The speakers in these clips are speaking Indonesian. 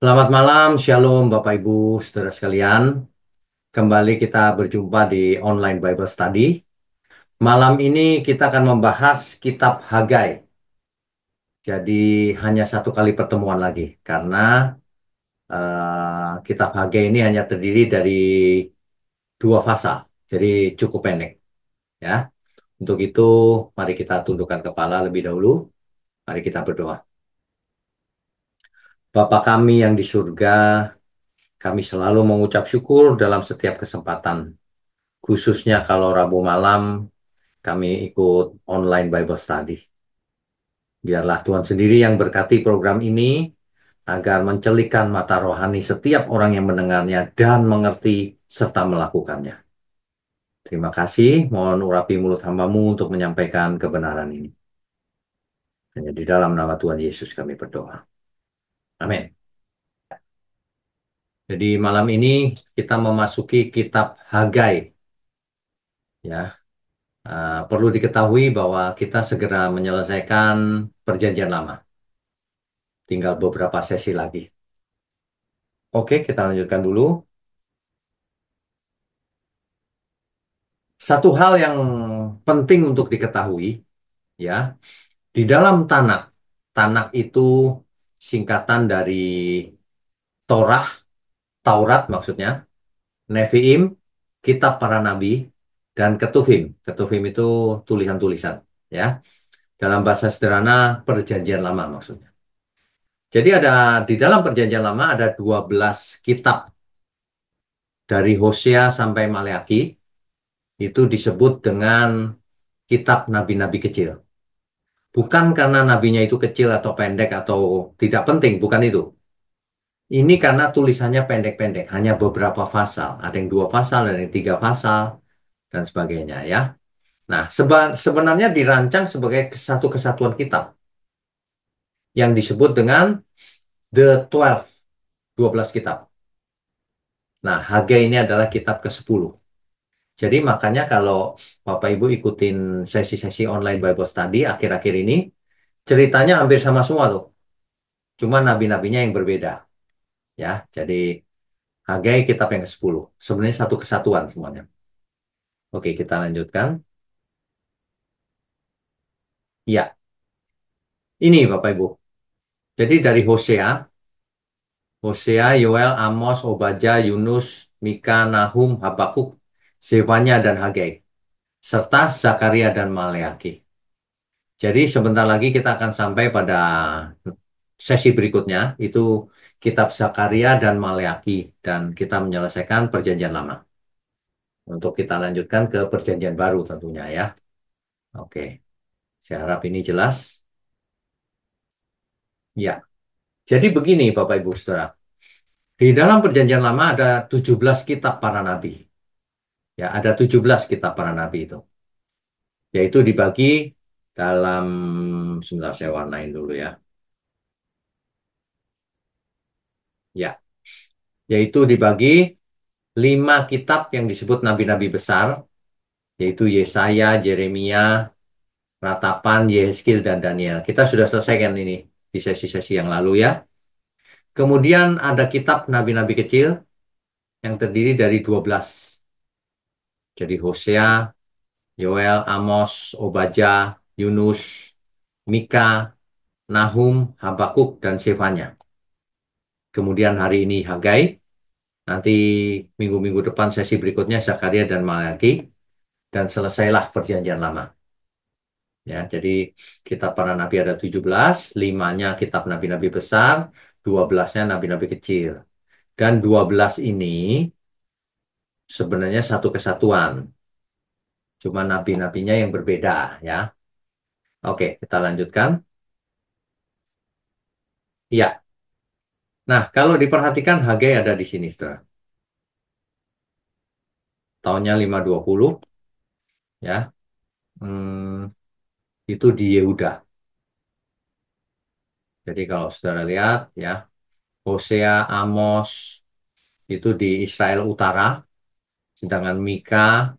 Selamat malam, Shalom Bapak Ibu, saudara sekalian. Kembali kita berjumpa di online Bible Study. Malam ini kita akan membahas kitab Hagai. Jadi hanya satu kali pertemuan lagi, karena kitab Hagai ini hanya terdiri dari dua pasal, jadi cukup pendek. Ya, untuk itu mari kita tundukkan kepala lebih dahulu. Mari kita berdoa. Bapa kami yang di surga, kami selalu mengucap syukur dalam setiap kesempatan. Khususnya kalau Rabu malam kami ikut online Bible Study. Biarlah Tuhan sendiri yang berkati program ini agar mencelikan mata rohani setiap orang yang mendengarnya dan mengerti serta melakukannya. Terima kasih, mohon urapi mulut hambamu untuk menyampaikan kebenaran ini. Hanya di dalam nama Tuhan Yesus kami berdoa. Amin. Jadi malam ini kita memasuki kitab Hagai. Ya, perlu diketahui bahwa kita segera menyelesaikan perjanjian lama. Tinggal beberapa sesi lagi. Oke, kita lanjutkan dulu. Satu hal yang penting untuk diketahui, ya, di dalam Tanakh, Tanakh itu singkatan dari Torah, Taurat maksudnya, Neviim, Kitab Para Nabi, dan Ketuvim. Ketuvim itu tulisan-tulisan, ya. Dalam bahasa sederhana, Perjanjian Lama maksudnya. Jadi di dalam Perjanjian Lama ada 12 kitab dari Hosea sampai Maleakhi itu disebut dengan kitab nabi-nabi kecil. Bukan karena nabinya itu kecil atau pendek atau tidak penting, bukan itu. Ini karena tulisannya pendek-pendek, hanya beberapa pasal. Ada yang dua pasal, ada yang tiga pasal, dan sebagainya ya. Nah, sebenarnya dirancang sebagai satu kesatuan kitab yang disebut dengan The 12, 12 kitab. Nah, Hagai ini adalah kitab ke-10. Jadi makanya kalau Bapak Ibu ikutin sesi-sesi online Bible Study akhir-akhir ini, ceritanya hampir sama semua tuh. Cuma nabi-nabinya yang berbeda. Ya, jadi Hagai kitab yang ke-10. Sebenarnya satu kesatuan semuanya. Oke, kita lanjutkan. Ya, ini Bapak Ibu. Jadi dari Hosea, Yoel, Amos, Obadja, Yunus, Mika, Nahum, Habakuk, Zefanya, dan Hagai. Serta Zakaria dan Maleakhi. Jadi sebentar lagi kita akan sampai pada sesi berikutnya, itu kitab Zakaria dan Maleakhi. Dan kita menyelesaikan perjanjian lama. Untuk kita lanjutkan ke perjanjian baru tentunya ya. Oke, saya harap ini jelas. Ya, jadi begini Bapak Ibu Saudara. Di dalam perjanjian lama ada 17 kitab para nabi. Ya, ada 17 kitab para nabi itu. Yaitu dibagi dalam, sebentar saya warnain dulu ya. Ya, yaitu dibagi 5 kitab yang disebut nabi-nabi besar, yaitu Yesaya, Yeremia, Ratapan, Yehezkiel, dan Daniel. Kita sudah selesaikan ini di sesi-sesi yang lalu ya. Kemudian ada kitab nabi-nabi kecil yang terdiri dari 12. Jadi Hosea, Yoel, Amos, Obadja, Yunus, Mika, Nahum, Habakuk, dan Zefanya. Kemudian hari ini Hagai, nanti minggu-minggu depan sesi berikutnya Zakaria dan Maleakhi, dan selesailah perjanjian lama. Ya, jadi kitab para nabi ada 17, 5-nya kitab nabi-nabi besar, 12-nya nabi-nabi kecil. Dan 12 ini sebenarnya satu kesatuan. Cuma nabi-nabinya yang berbeda ya. Oke, kita lanjutkan. Iya. Nah, kalau diperhatikan Hagai ada di sini, Saudara. Tahunnya 520 ya. Itu di Yehuda. Jadi kalau Saudara lihat ya, Hosea, Amos itu di Israel Utara, sedangkan Mika,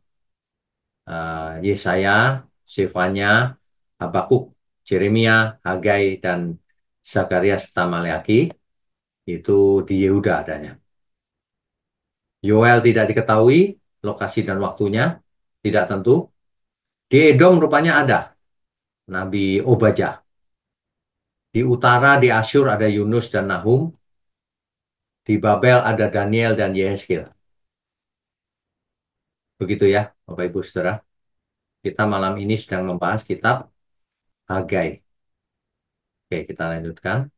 Yesaya, Zefanya, Habakuk, Yeremia, Hagai, dan Zakaria serta Maleakhi Itu di Yehuda adanya. Yoel tidak diketahui lokasi dan waktunya, tidak tentu. Di Edom rupanya ada Nabi Obadjah. Di utara di Asyur ada Yunus dan Nahum. Di Babel ada Daniel dan Yehezkiel. Begitu ya, Bapak Ibu Saudara. Kita malam ini sedang membahas kitab Hagai. Oke, kita lanjutkan.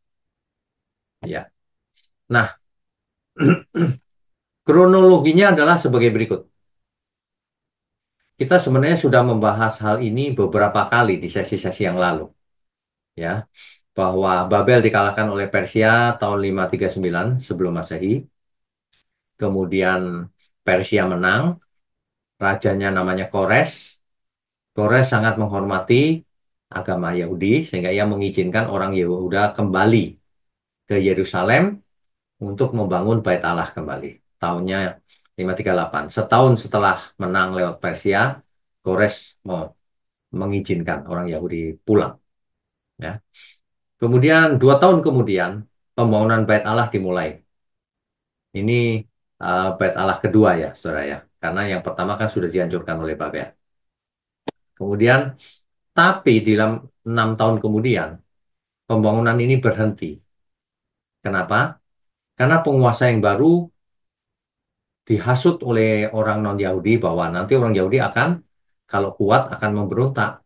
Ya. Nah, kronologinya adalah sebagai berikut. Kita sebenarnya sudah membahas hal ini beberapa kali di sesi-sesi yang lalu, ya, bahwa Babel dikalahkan oleh Persia tahun 539 sebelum Masehi. Kemudian Persia menang, rajanya namanya Kores. Kores sangat menghormati agama Yahudi sehingga ia mengizinkan orang Yehuda kembali ke Yerusalem untuk membangun Bait Allah kembali. Tahunnya 538. Setahun setelah menang lewat Persia, Kores mengizinkan orang Yahudi pulang. Ya. Kemudian 2 tahun kemudian pembangunan Bait Allah dimulai. Ini Bait Allah kedua ya, saudara ya. Karena yang pertama kan sudah dihancurkan oleh Babel. Kemudian, tapi di dalam 6 tahun kemudian pembangunan ini berhenti. Kenapa? Karena penguasa yang baru dihasut oleh orang non-Yahudi bahwa nanti orang Yahudi akan, kalau kuat, akan memberontak.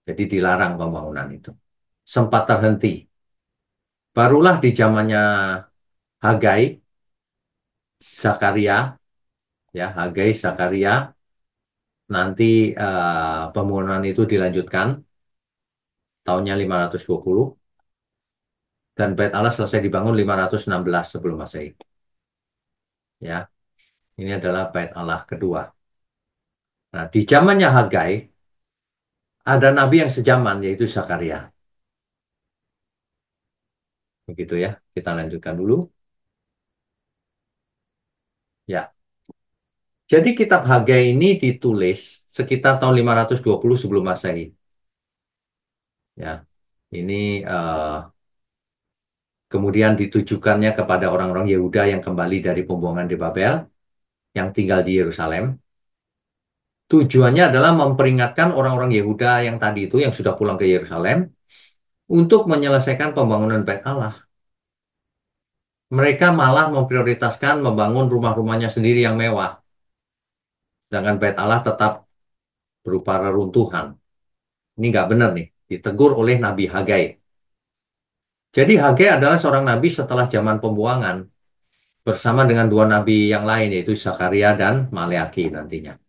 Jadi dilarang pembangunan itu. Sempat terhenti. Barulah di zamannya Hagai, Zakaria, ya Hagai, Zakaria, nanti pembangunan itu dilanjutkan tahunnya 520 dan Bait Allah selesai dibangun 516 sebelum Masehi. Ya, ini adalah Bait Allah kedua. Nah, di zamannya Hagai ada nabi yang sejaman yaitu Zakaria. Begitu ya. Kita lanjutkan dulu. Ya. Jadi kitab Hagai ini ditulis sekitar tahun 520 sebelum Masehi. Ya. Ini kemudian ditujukannya kepada orang-orang Yehuda yang kembali dari pembuangan di Babel, yang tinggal di Yerusalem. Tujuannya adalah memperingatkan orang-orang Yehuda yang tadi itu, yang sudah pulang ke Yerusalem, untuk menyelesaikan pembangunan Bait Allah. Mereka malah memprioritaskan membangun rumah-rumahnya sendiri yang mewah. Sedangkan Bait Allah tetap berupa reruntuhan. Ini nggak benar nih, ditegur oleh Nabi Hagai. Jadi Hagai adalah seorang nabi setelah zaman pembuangan, bersama dengan dua nabi yang lain, yaitu Zakaria dan Maleaki nantinya.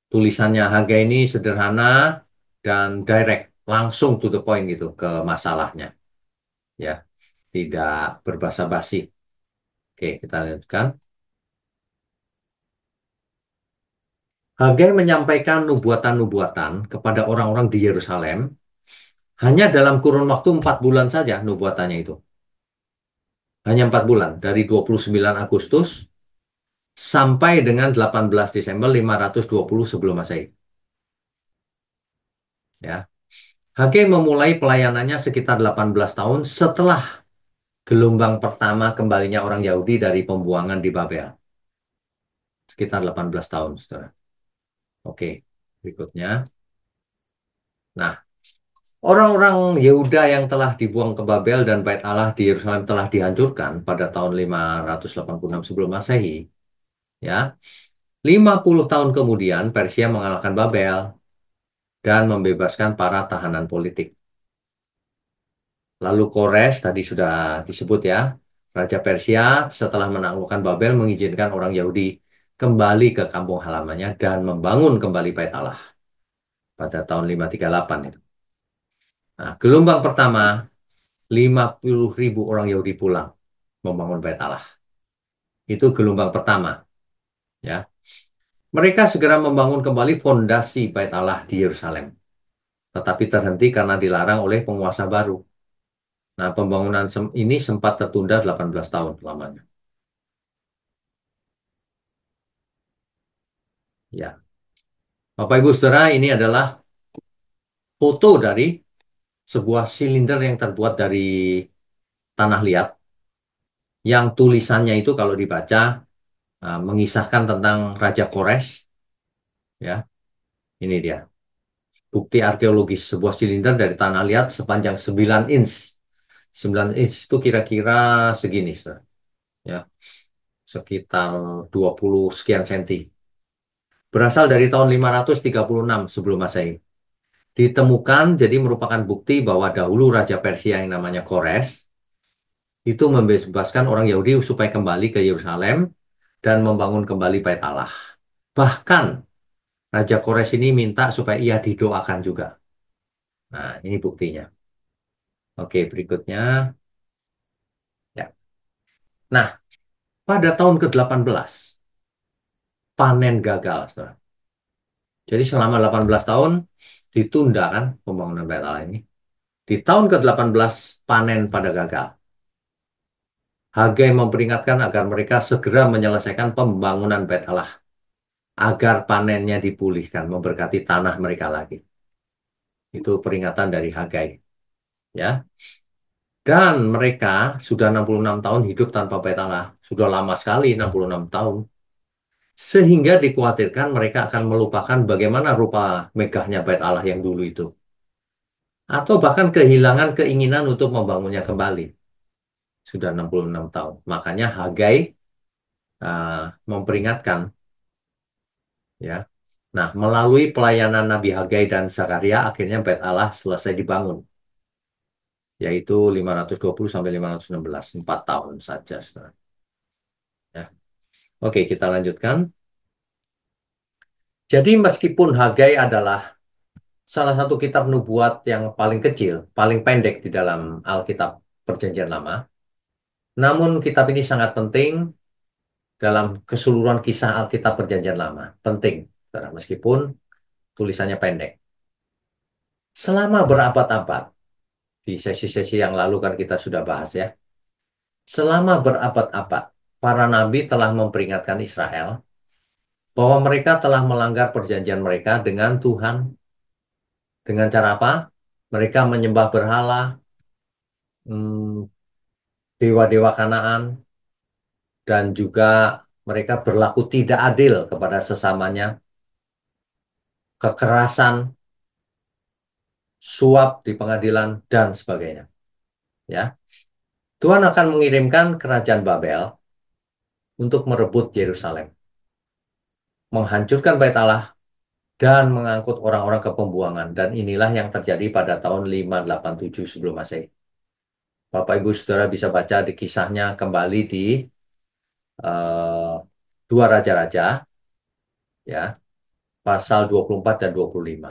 Tulisannya Hagai ini sederhana dan direct, langsung to the point gitu ke masalahnya. Ya, tidak berbasa-basi. Oke, kita lanjutkan. Hagai menyampaikan nubuatan-nubuatan kepada orang-orang di Yerusalem hanya dalam kurun waktu 4 bulan saja nubuatannya itu. Hanya 4 bulan, dari 29 Agustus sampai dengan 18 Desember 520 sebelum Masehi. Ya. Hagai memulai pelayanannya sekitar 18 tahun setelah gelombang pertama kembalinya orang Yahudi dari pembuangan di Babel. Sekitar 18 tahun, saudara. Oke, berikutnya. Nah, orang-orang Yehuda yang telah dibuang ke Babel dan Bait Allah di Yerusalem telah dihancurkan pada tahun 586 sebelum Masehi. Ya, 50 tahun kemudian Persia mengalahkan Babel dan membebaskan para tahanan politik. Lalu Kores tadi sudah disebut ya, Raja Persia setelah menaklukkan Babel mengizinkan orang Yahudi kembali ke kampung halamannya dan membangun kembali Bait Allah pada tahun 538 itu. Nah, gelombang pertama 50.000 orang Yahudi pulang membangun Bait Allah. Itu gelombang pertama, ya. Mereka segera membangun kembali fondasi Bait Allah di Yerusalem, tetapi terhenti karena dilarang oleh penguasa baru. Nah, pembangunan ini sempat tertunda 18 tahun lamanya. Ya. Bapak Ibu Saudara, ini adalah foto dari sebuah silinder yang terbuat dari Tanah Liat, yang tulisannya itu kalau dibaca mengisahkan tentang Raja Kores, ya. Ini dia. Bukti arkeologis sebuah silinder dari tanah liat sepanjang 9 inch. 9 inch itu kira-kira segini, Saudara. Ya, sekitar 20 sekian senti. Berasal dari tahun 536 sebelum Masehi. Ditemukan jadi merupakan bukti bahwa dahulu Raja Persia yang namanya Kores itu membebaskan orang Yahudi supaya kembali ke Yerusalem dan membangun kembali Bait Allah. Bahkan Raja Kores ini minta supaya ia didoakan juga. Nah, ini buktinya. Oke, berikutnya. Ya. Nah, pada tahun ke-18, panen gagal, Saudara. Jadi selama 18 tahun ditunda kan pembangunan Bait Allah ini. Di tahun ke-18 panen pada gagal. Hagai memperingatkan agar mereka segera menyelesaikan pembangunan Bait Allah agar panennya dipulihkan, memberkati tanah mereka lagi. Itu peringatan dari Hagai, ya. Dan mereka sudah 66 tahun hidup tanpa Bait Allah. Sudah lama sekali 66 tahun. Sehingga dikhawatirkan mereka akan melupakan bagaimana rupa megahnya Bait Allah yang dulu itu. Atau bahkan kehilangan keinginan untuk membangunnya kembali. Sudah 66 tahun. Makanya Hagai memperingatkan, ya. Nah, melalui pelayanan Nabi Hagai dan Zakaria, akhirnya Bait Allah selesai dibangun. Yaitu 520 sampai 516. 4 tahun saja, Saudara. Ya. Oke, kita lanjutkan. Jadi meskipun Hagai adalah salah satu kitab nubuat yang paling kecil, paling pendek di dalam Alkitab Perjanjian Lama. Namun kitab ini sangat penting dalam keseluruhan kisah Alkitab Perjanjian Lama. Penting, saudara, meskipun tulisannya pendek. Selama berabad-abad, di sesi-sesi yang lalu kan kita sudah bahas ya. Selama berabad-abad, para nabi telah memperingatkan Israel bahwa mereka telah melanggar perjanjian mereka dengan Tuhan. Dengan cara apa? Mereka menyembah berhala, hmm, dewa-dewa Kanaan, dan juga mereka berlaku tidak adil kepada sesamanya, kekerasan, suap di pengadilan, dan sebagainya. Ya, Tuhan akan mengirimkan kerajaan Babel untuk merebut Yerusalem, menghancurkan Bait Allah, dan mengangkut orang-orang ke pembuangan. Dan inilah yang terjadi pada tahun 587 sebelum Masehi. Bapak Ibu Saudara bisa baca di kisahnya kembali di eh, Dua Raja-Raja, ya, pasal 24 dan 25.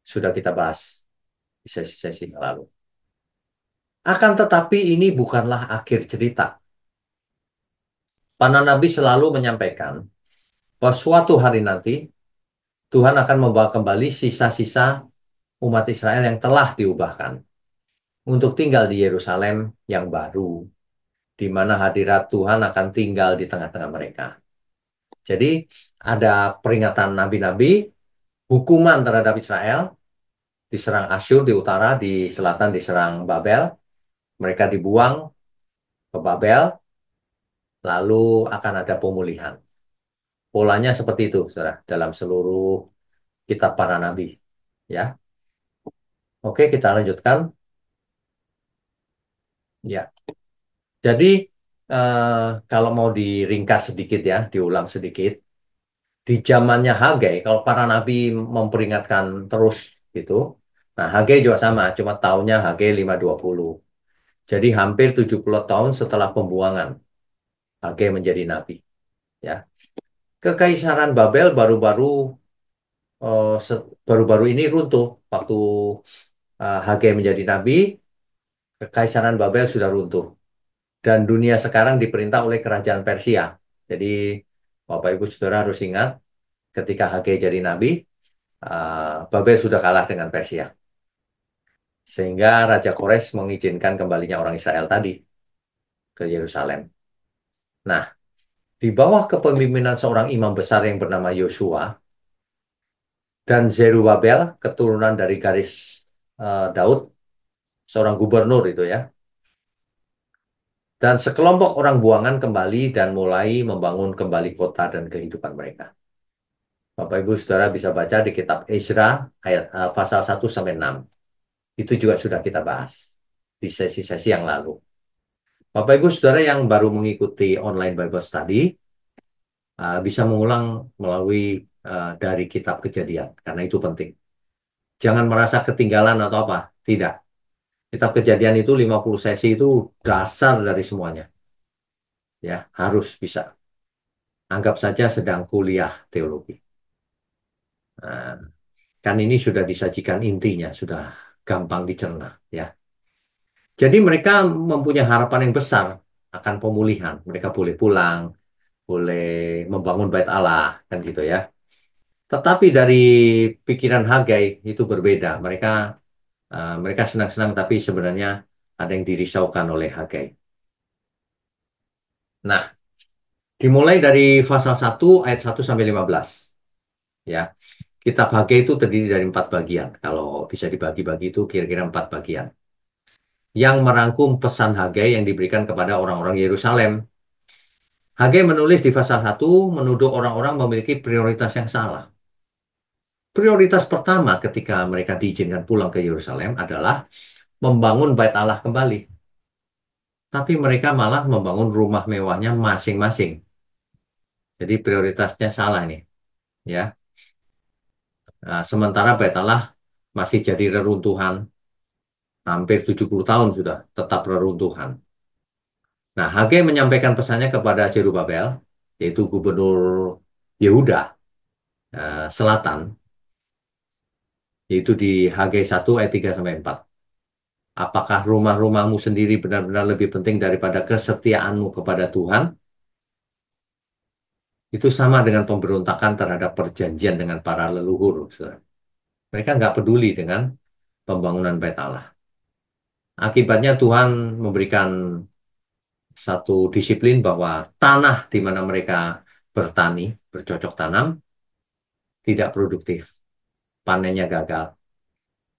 Sudah kita bahas di sesi-sesi yang lalu. Akan tetapi ini bukanlah akhir cerita. Para nabi selalu menyampaikan bahwa suatu hari nanti Tuhan akan membawa kembali sisa-sisa umat Israel yang telah diubahkan untuk tinggal di Yerusalem yang baru, di mana hadirat Tuhan akan tinggal di tengah-tengah mereka. Jadi ada peringatan nabi-nabi, hukuman terhadap Israel, diserang Asyur di utara, di selatan diserang Babel, mereka dibuang ke Babel, lalu akan ada pemulihan. Polanya seperti itu, saudara, dalam seluruh kitab para nabi. Ya, oke, kita lanjutkan. Ya, jadi eh, kalau mau diringkas sedikit ya, diulang sedikit, di zamannya Hagai, kalau para nabi memperingatkan terus gitu, nah Hagai juga sama, cuma tahunnya Hagai 520. Jadi hampir 70 tahun setelah pembuangan Hagai menjadi nabi. Ya, Kekaisaran Babel baru-baru ini runtuh waktu Hagai menjadi nabi. Kekaisaran Babel sudah runtuh dan dunia sekarang diperintah oleh kerajaan Persia. Jadi Bapak Ibu Saudara harus ingat ketika Hagai jadi nabi, Babel sudah kalah dengan Persia. Sehingga Raja Kores mengizinkan kembalinya orang Israel tadi ke Yerusalem. Nah, di bawah kepemimpinan seorang imam besar yang bernama Yosua dan Zerubabel, keturunan dari garis Daud, seorang gubernur itu ya. Dan sekelompok orang buangan kembali dan mulai membangun kembali kota dan kehidupan mereka. Bapak Ibu Saudara bisa baca di kitab Ezra ayat pasal 1 sampai 6. Itu juga sudah kita bahas di sesi-sesi yang lalu. Bapak Ibu Saudara yang baru mengikuti online Bible Study bisa mengulang melalui dari kitab Kejadian karena itu penting. Jangan merasa ketinggalan atau apa. Tidak. Kitab Kejadian itu 50 sesi itu dasar dari semuanya. Ya, harus bisa. Anggap saja sedang kuliah teologi. Nah, kan ini sudah disajikan intinya, sudah gampang dicerna, ya. Jadi mereka mempunyai harapan yang besar akan pemulihan. Mereka boleh pulang, boleh membangun bait Allah, kan gitu ya. Tetapi dari pikiran Hagai itu berbeda. Mereka senang-senang, tapi sebenarnya ada yang dirisaukan oleh Hagai. Nah, dimulai dari pasal 1 ayat 1 sampai 15. Ya, kitab Hagai itu terdiri dari 4 bagian. Kalau bisa dibagi-bagi itu kira-kira 4 bagian. Yang merangkum pesan Hagai yang diberikan kepada orang-orang Yerusalem. Hagai menulis di pasal 1 menuduh orang-orang memiliki prioritas yang salah. Prioritas pertama ketika mereka diizinkan pulang ke Yerusalem adalah membangun bait Allah kembali. Tapi mereka malah membangun rumah mewahnya masing-masing. Jadi prioritasnya salah nih, ya. Nah, sementara bait Allah masih jadi reruntuhan, hampir 70 tahun sudah tetap reruntuhan. Nah, Hagai menyampaikan pesannya kepada Zerubabel, yaitu gubernur Yehuda Selatan, yaitu di Hagai 1 ayat 3 sampai 4. Apakah rumah-rumahmu sendiri benar-benar lebih penting daripada kesetiaanmu kepada Tuhan? Itu sama dengan pemberontakan terhadap perjanjian dengan para leluhur, saudara. Mereka nggak peduli dengan pembangunan bait Allah. Akibatnya Tuhan memberikan satu disiplin bahwa tanah di mana mereka bertani, bercocok tanam, tidak produktif. Panennya gagal.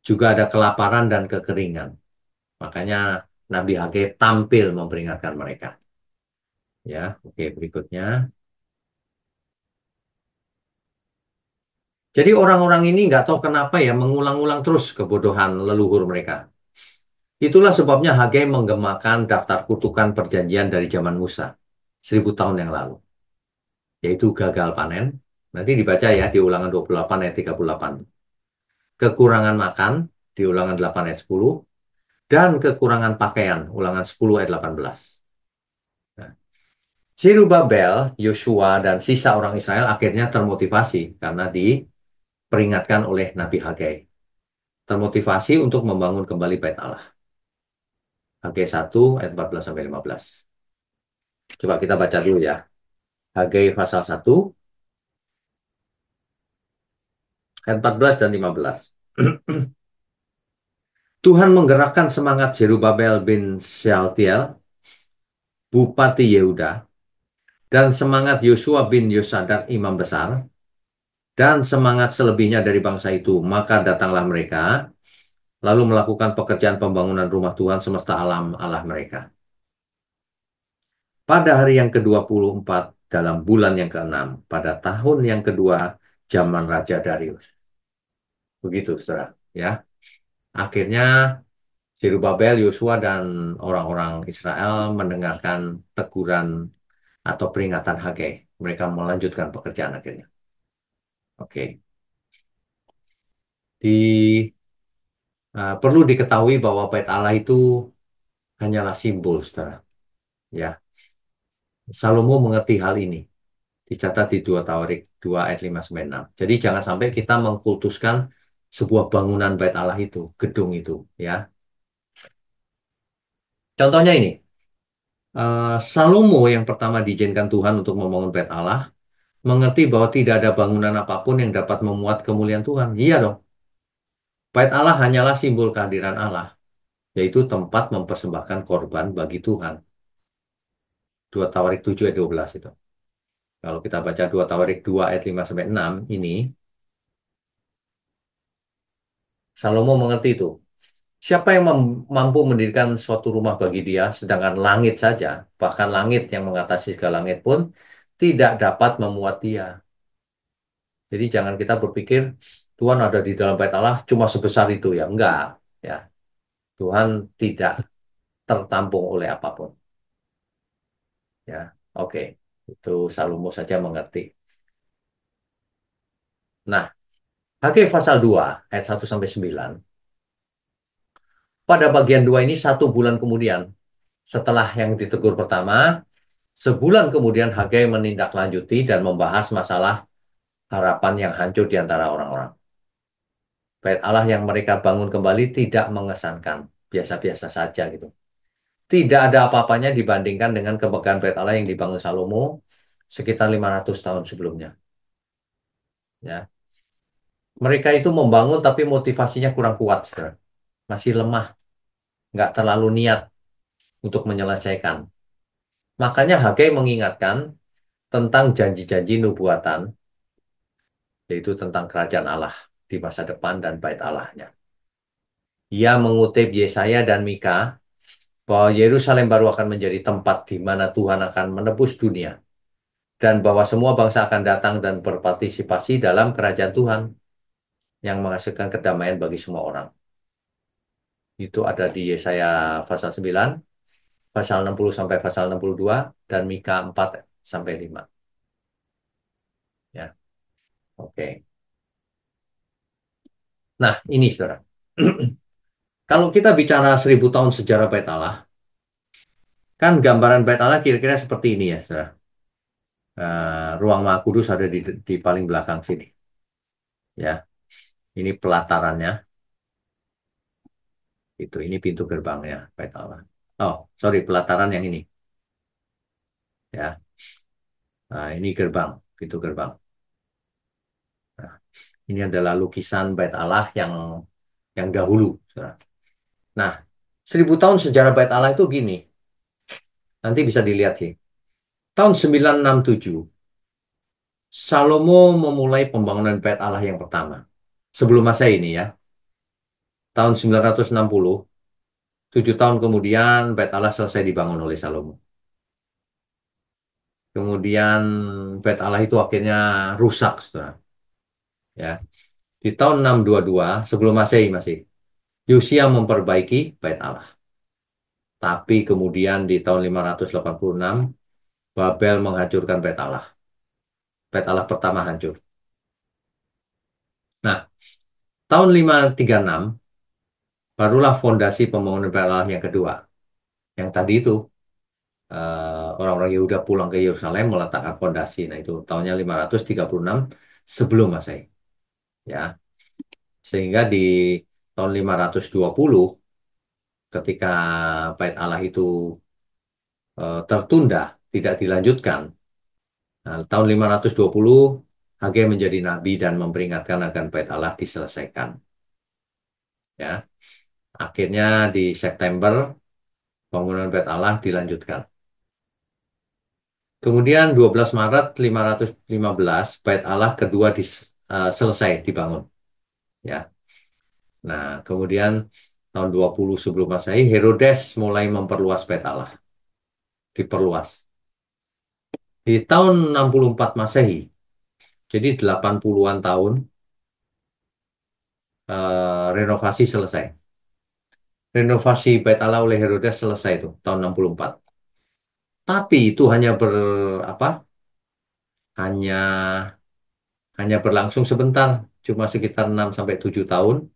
Juga ada kelaparan dan kekeringan. Makanya Nabi Hagai tampil memperingatkan mereka. Ya, oke berikutnya. Jadi orang-orang ini nggak tahu kenapa ya mengulang-ulang terus kebodohan leluhur mereka. Itulah sebabnya Hagai menggemakan daftar kutukan perjanjian dari zaman Musa, 1000 tahun yang lalu, yaitu gagal panen. Nanti dibaca ya di Ulangan 28 ayat 38. Kekurangan makan di Ulangan 8 ayat 10 dan kekurangan pakaian Ulangan 10 ayat 18. Nah, Zerubabel, Yosua dan sisa orang Israel akhirnya termotivasi karena diperingatkan oleh Nabi Hagai. Termotivasi untuk membangun kembali bait Allah. Hagai 1 ayat 14 sampai 15. Coba kita baca dulu ya. Hagai pasal 1 ayat 14 dan 15. Tuhan menggerakkan semangat Zerubabel bin Shealtiel, Bupati Yehuda, dan semangat Yosua bin Yosadak, imam besar, dan semangat selebihnya dari bangsa itu. Maka datanglah mereka, lalu melakukan pekerjaan pembangunan rumah Tuhan semesta alam Allah mereka. Pada hari yang ke-24 dalam bulan yang ke-6, pada tahun yang kedua zaman Raja Darius. Begitu, saudara. Ya, akhirnya Zerubabel, Yosua, dan orang-orang Israel mendengarkan teguran atau peringatan Hagai. Mereka melanjutkan pekerjaan akhirnya. Oke. Perlu diketahui bahwa bait Allah itu hanyalah simbol, saudara. Ya, Salomo mengerti hal ini. Dicatat di 2 Tawarik 2 ayat 5-6. Jadi jangan sampai kita mengkultuskan sebuah bangunan bait Allah itu, gedung itu, ya. Contohnya ini, Salomo yang pertama diizinkan Tuhan untuk membangun bait Allah, mengerti bahwa tidak ada bangunan apapun yang dapat memuat kemuliaan Tuhan. Iya dong. Bait Allah hanyalah simbol kehadiran Allah, yaitu tempat mempersembahkan korban bagi Tuhan. 2 Tawarik 7 ayat 12 itu. Kalau kita baca 2 Tawarik 2 ayat 5-6 ini, Salomo mengerti itu. Siapa yang mampu mendirikan suatu rumah bagi dia, sedangkan langit saja, bahkan langit yang mengatasi segala langit pun tidak dapat memuat dia. Jadi jangan kita berpikir Tuhan ada di dalam bait Allah cuma sebesar itu ya. Enggak, ya. Tuhan tidak tertampung oleh apapun, ya. Oke. Itu Salomo saja mengerti. Nah, Haggai pasal 2 ayat 1 sampai 9. Pada bagian 2 ini 1 bulan kemudian setelah yang ditegur pertama, sebulan kemudian Haggai menindaklanjuti dan membahas masalah harapan yang hancur di antara orang-orang. Bait Allah yang mereka bangun kembali tidak mengesankan, biasa-biasa saja gitu. Tidak ada apa-apanya dibandingkan dengan kemegahan bait Allah yang dibangun Salomo sekitar 500 tahun sebelumnya. Ya, mereka itu membangun tapi motivasinya kurang kuat, saudara. Masih lemah, nggak terlalu niat untuk menyelesaikan. Makanya Hagai mengingatkan tentang janji-janji nubuatan, yaitu tentang kerajaan Allah di masa depan dan bait Allahnya. Ia mengutip Yesaya dan Mika bahwa Yerusalem baru akan menjadi tempat di mana Tuhan akan menebus dunia dan bahwa semua bangsa akan datang dan berpartisipasi dalam kerajaan Tuhan yang menghasilkan kedamaian bagi semua orang. Itu ada di Yesaya pasal 9, pasal 60 sampai pasal 62 dan Mika 4 sampai 5. Ya, oke. Nah, ini Saudara. Kalau kita bicara 1000 tahun sejarah Bait Allah, kan gambaran Bait Allah kira-kira seperti ini ya, Saudara. Ruang Maha Kudus ada di paling belakang sini. Ya, ini pelatarannya. Ini pintu gerbangnya Bait Allah. Oh, sorry, pelataran yang ini. Ya, nah, ini gerbang, pintu gerbang. Nah, ini adalah lukisan Bait Allah yang dahulu, Saudara. Nah, 1000 tahun sejarah Bait Allah itu gini. Nanti bisa dilihat sih. Tahun 967, Salomo memulai pembangunan Bait Allah yang pertama. Sebelum masa ini ya. Tahun 960, 7 tahun kemudian Bait Allah selesai dibangun oleh Salomo. Kemudian Bait Allah itu akhirnya rusak, Saudara. Ya. Di tahun 622 sebelum Masehi masih, Yosia memperbaiki Bait Allah. Tapi kemudian di tahun 586 Babel menghancurkan Bait Allah. Bait Allah pertama hancur. Nah, tahun 536 barulah fondasi pembangunan Bait Allah yang kedua. Yang tadi itu orang-orang Yehuda pulang ke Yerusalem meletakkan fondasi. Nah, itu tahunnya 536 sebelum Masehi. Ya. Sehingga di tahun 520 ketika Bait Allah itu tertunda, tidak dilanjutkan. Nah, tahun 520 Hagai menjadi nabi dan memperingatkan agar Bait Allah diselesaikan. Ya, akhirnya di September bangunan Bait Allah dilanjutkan. Kemudian 12 Maret 515 Bait Allah kedua selesai dibangun. Ya, nah kemudian tahun 20 sebelum Masehi Herodes mulai memperluas Bait Allah, diperluas. Di tahun 64 Masehi, jadi 80-an tahun renovasi selesai. Renovasi Bait Allah oleh Herodes selesai itu tahun 64. Tapi itu apa? Hanya hanya berlangsung sebentar, cuma sekitar 6 sampai 7 tahun.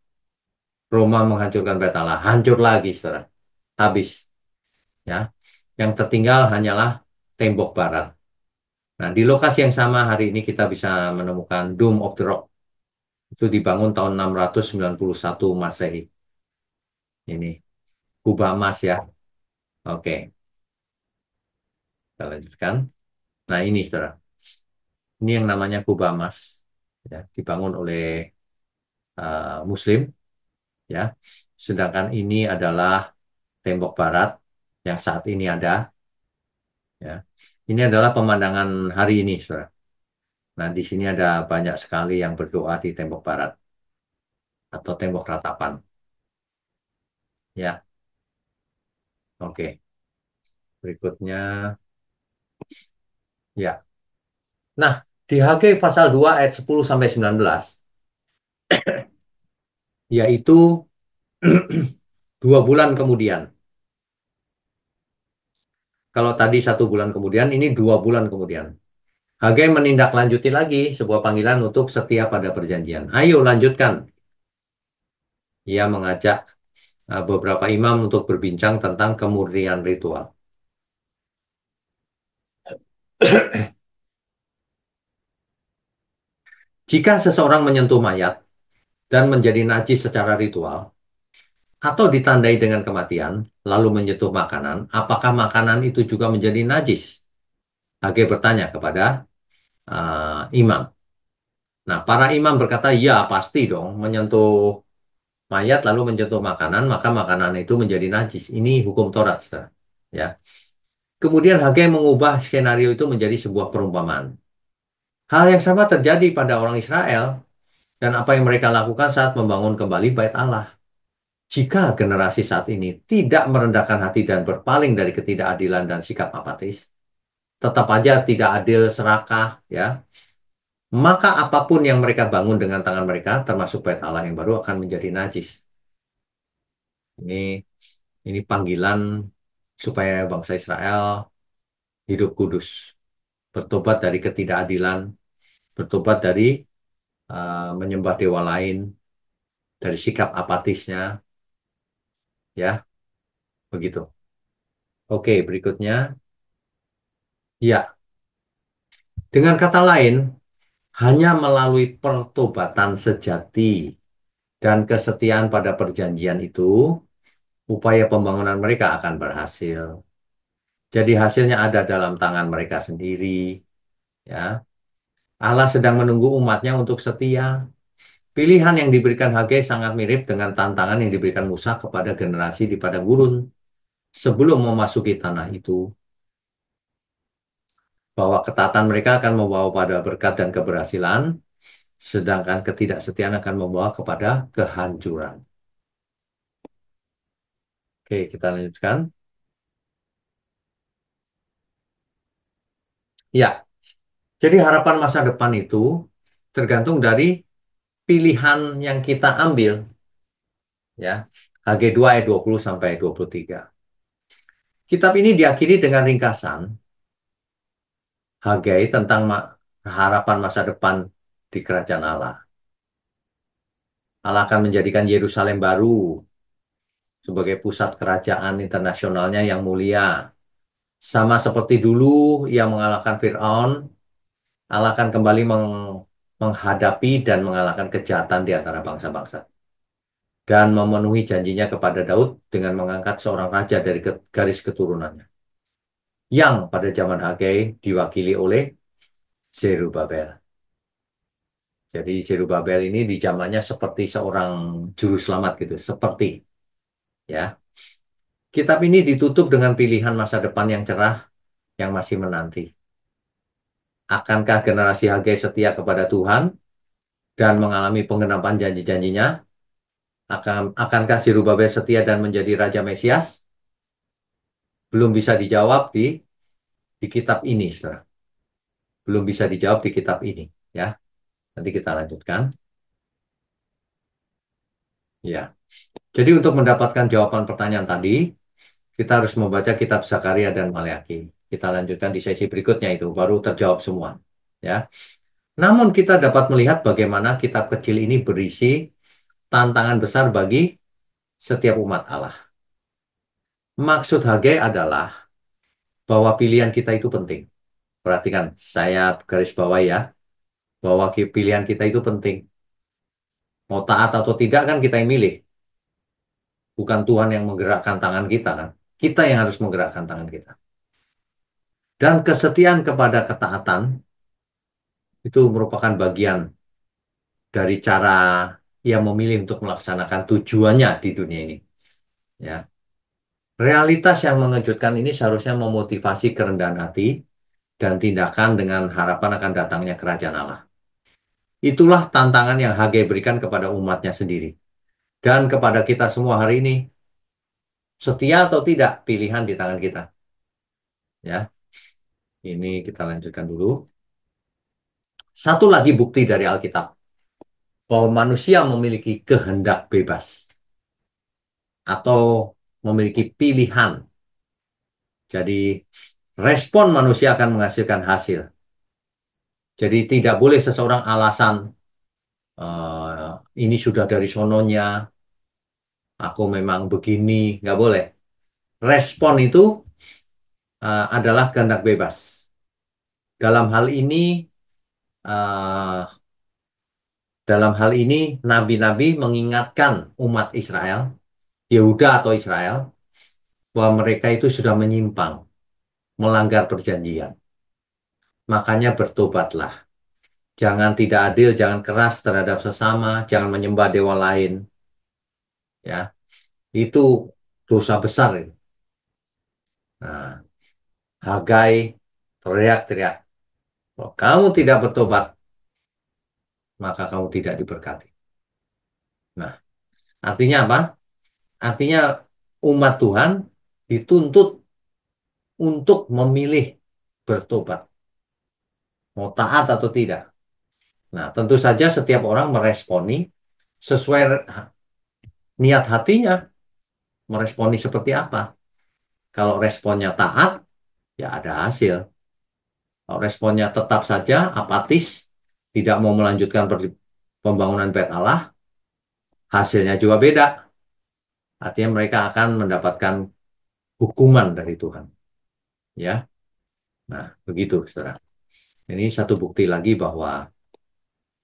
Roma menghancurkan Bait Allah, hancur lagi, Saudara. Habis, ya. Yang tertinggal hanyalah tembok barat. Nah, di lokasi yang sama hari ini kita bisa menemukan Dome of the Rock. Itu dibangun tahun 691 Masehi. Ini kubah emas ya. Oke, kita lanjutkan. Nah, ini Saudara. Ini yang namanya kubah emas, ya, dibangun oleh Muslim, ya. Sedangkan ini adalah tembok barat yang saat ini ada, ya. Ini adalah pemandangan hari ini, Saudara. Nah, di sini ada banyak sekali yang berdoa di tembok barat atau tembok ratapan. Ya, oke. Berikutnya, ya. Nah, di Hagai pasal 2 ayat 10 sampai 19, yaitu 2 bulan kemudian. Kalau tadi 1 bulan kemudian, ini 2 bulan kemudian. Hagai menindaklanjuti lagi sebuah panggilan untuk setia pada perjanjian. Ayo lanjutkan. Ia mengajak beberapa imam untuk berbincang tentang kemurnian ritual. Jika seseorang menyentuh mayat dan menjadi najis secara ritual, atau ditandai dengan kematian, lalu menyentuh makanan, apakah makanan itu juga menjadi najis? Hagai bertanya kepada imam. Nah, para imam berkata, ya pasti dong, menyentuh mayat lalu menyentuh makanan, maka makanan itu menjadi najis. Ini hukum Taurat, saudara. Ya. Kemudian Hagai mengubah skenario itu menjadi sebuah perumpamaan. Hal yang sama terjadi pada orang Israel dan apa yang mereka lakukan saat membangun kembali Bait Allah. Jika generasi saat ini tidak merendahkan hati dan berpaling dari ketidakadilan dan sikap apatis, tetap aja tidak adil, serakah, ya, maka apapun yang mereka bangun dengan tangan mereka, termasuk Bait Allah yang baru akan menjadi najis. Ini ini panggilan supaya bangsa Israel hidup kudus, bertobat dari ketidakadilan, bertobat dari menyembah dewa lain, dari sikap apatisnya, ya, begitu. Oke, berikutnya, ya, dengan kata lain, hanya melalui pertobatan sejati dan kesetiaan pada perjanjian itu, upaya pembangunan mereka akan berhasil. Jadi hasilnya ada dalam tangan mereka sendiri, ya. Allah sedang menunggu umatnya untuk setia. Pilihan yang diberikan Hagai sangat mirip dengan tantangan yang diberikan Musa kepada generasi di padang gurun sebelum memasuki tanah itu, bahwa ketatan mereka akan membawa pada berkat dan keberhasilan, sedangkan ketidaksetiaan akan membawa kepada kehancuran. Oke, kita lanjutkan. Ya, jadi harapan masa depan itu tergantung dari pilihan yang kita ambil, ya. HG2 ayat 20 sampai 23. Kitab ini diakhiri dengan ringkasan Hagai tentang harapan masa depan di kerajaan Allah. Allah akan menjadikan Yerusalem baru sebagai pusat kerajaan internasionalnya yang mulia. Sama seperti dulu ia mengalahkan Fir'aun, Allah akan kembali menghadapi dan mengalahkan kejahatan di antara bangsa-bangsa. Dan memenuhi janjinya kepada Daud dengan mengangkat seorang raja dari garis keturunannya. Yang pada zaman Hagai diwakili oleh Zerubabel. Jadi Zerubabel ini di zamannya seperti seorang juru selamat gitu. Seperti, ya. Kitab ini ditutup dengan pilihan masa depan yang cerah yang masih menanti. Akankah generasi Hagai setia kepada Tuhan dan mengalami penggenapan janji-janjinya? Akankah Zerubabel setia dan menjadi Raja Mesias? Belum bisa dijawab di kitab ini, saudara. Belum bisa dijawab di kitab ini, ya. Nanti kita lanjutkan. Ya. Jadi untuk mendapatkan jawaban pertanyaan tadi, kita harus membaca kitab Zakaria dan Maleakhi. Kita lanjutkan di sesi berikutnya itu, baru terjawab semua, ya. Namun kita dapat melihat bagaimana kitab kecil ini berisi tantangan besar bagi setiap umat Allah. Maksud Hagai adalah bahwa pilihan kita itu penting. Perhatikan, saya garis bawah ya, bahwa pilihan kita itu penting. Mau taat atau tidak kan kita yang milih. Bukan Tuhan yang menggerakkan tangan kita kan. Kita yang harus menggerakkan tangan kita. Dan kesetiaan kepada ketaatan itu merupakan bagian dari cara ia memilih untuk melaksanakan tujuannya di dunia ini. Ya. Realitas yang mengejutkan ini seharusnya memotivasi kerendahan hati dan tindakan dengan harapan akan datangnya kerajaan Allah. Itulah tantangan yang Hagai berikan kepada umatnya sendiri. Dan kepada kita semua hari ini. Setia atau tidak, pilihan di tangan kita. Ya, ini kita lanjutkan dulu. Satu lagi bukti dari Alkitab bahwa manusia memiliki kehendak bebas atau memiliki pilihan. Jadi, respon manusia akan menghasilkan hasil. Jadi, tidak boleh seseorang alasan ini sudah dari sononya, aku memang begini, nggak boleh. Respon itu adalah kehendak bebas. Dalam hal ini, eh, dalam hal ini nabi-nabi mengingatkan umat Israel, Yehuda atau Israel, bahwa mereka itu sudah menyimpang, melanggar perjanjian. Makanya bertobatlah. Jangan tidak adil, jangan keras terhadap sesama, jangan menyembah dewa lain. Ya, itu dosa besar itu. Nah, Hagai teriak-teriak, kalau kamu tidak bertobat, maka kamu tidak diberkati. Nah, artinya apa? Artinya umat Tuhan dituntut untuk memilih bertobat, mau taat atau tidak. Nah, tentu saja setiap orang meresponi sesuai niat hatinya, meresponi seperti apa. Kalau responnya taat, ya ada hasil. Kalau responnya tetap saja apatis, tidak mau melanjutkan pembangunan bait Allah, hasilnya juga beda. Artinya mereka akan mendapatkan hukuman dari Tuhan. Ya, nah begitu, saudara. Ini satu bukti lagi bahwa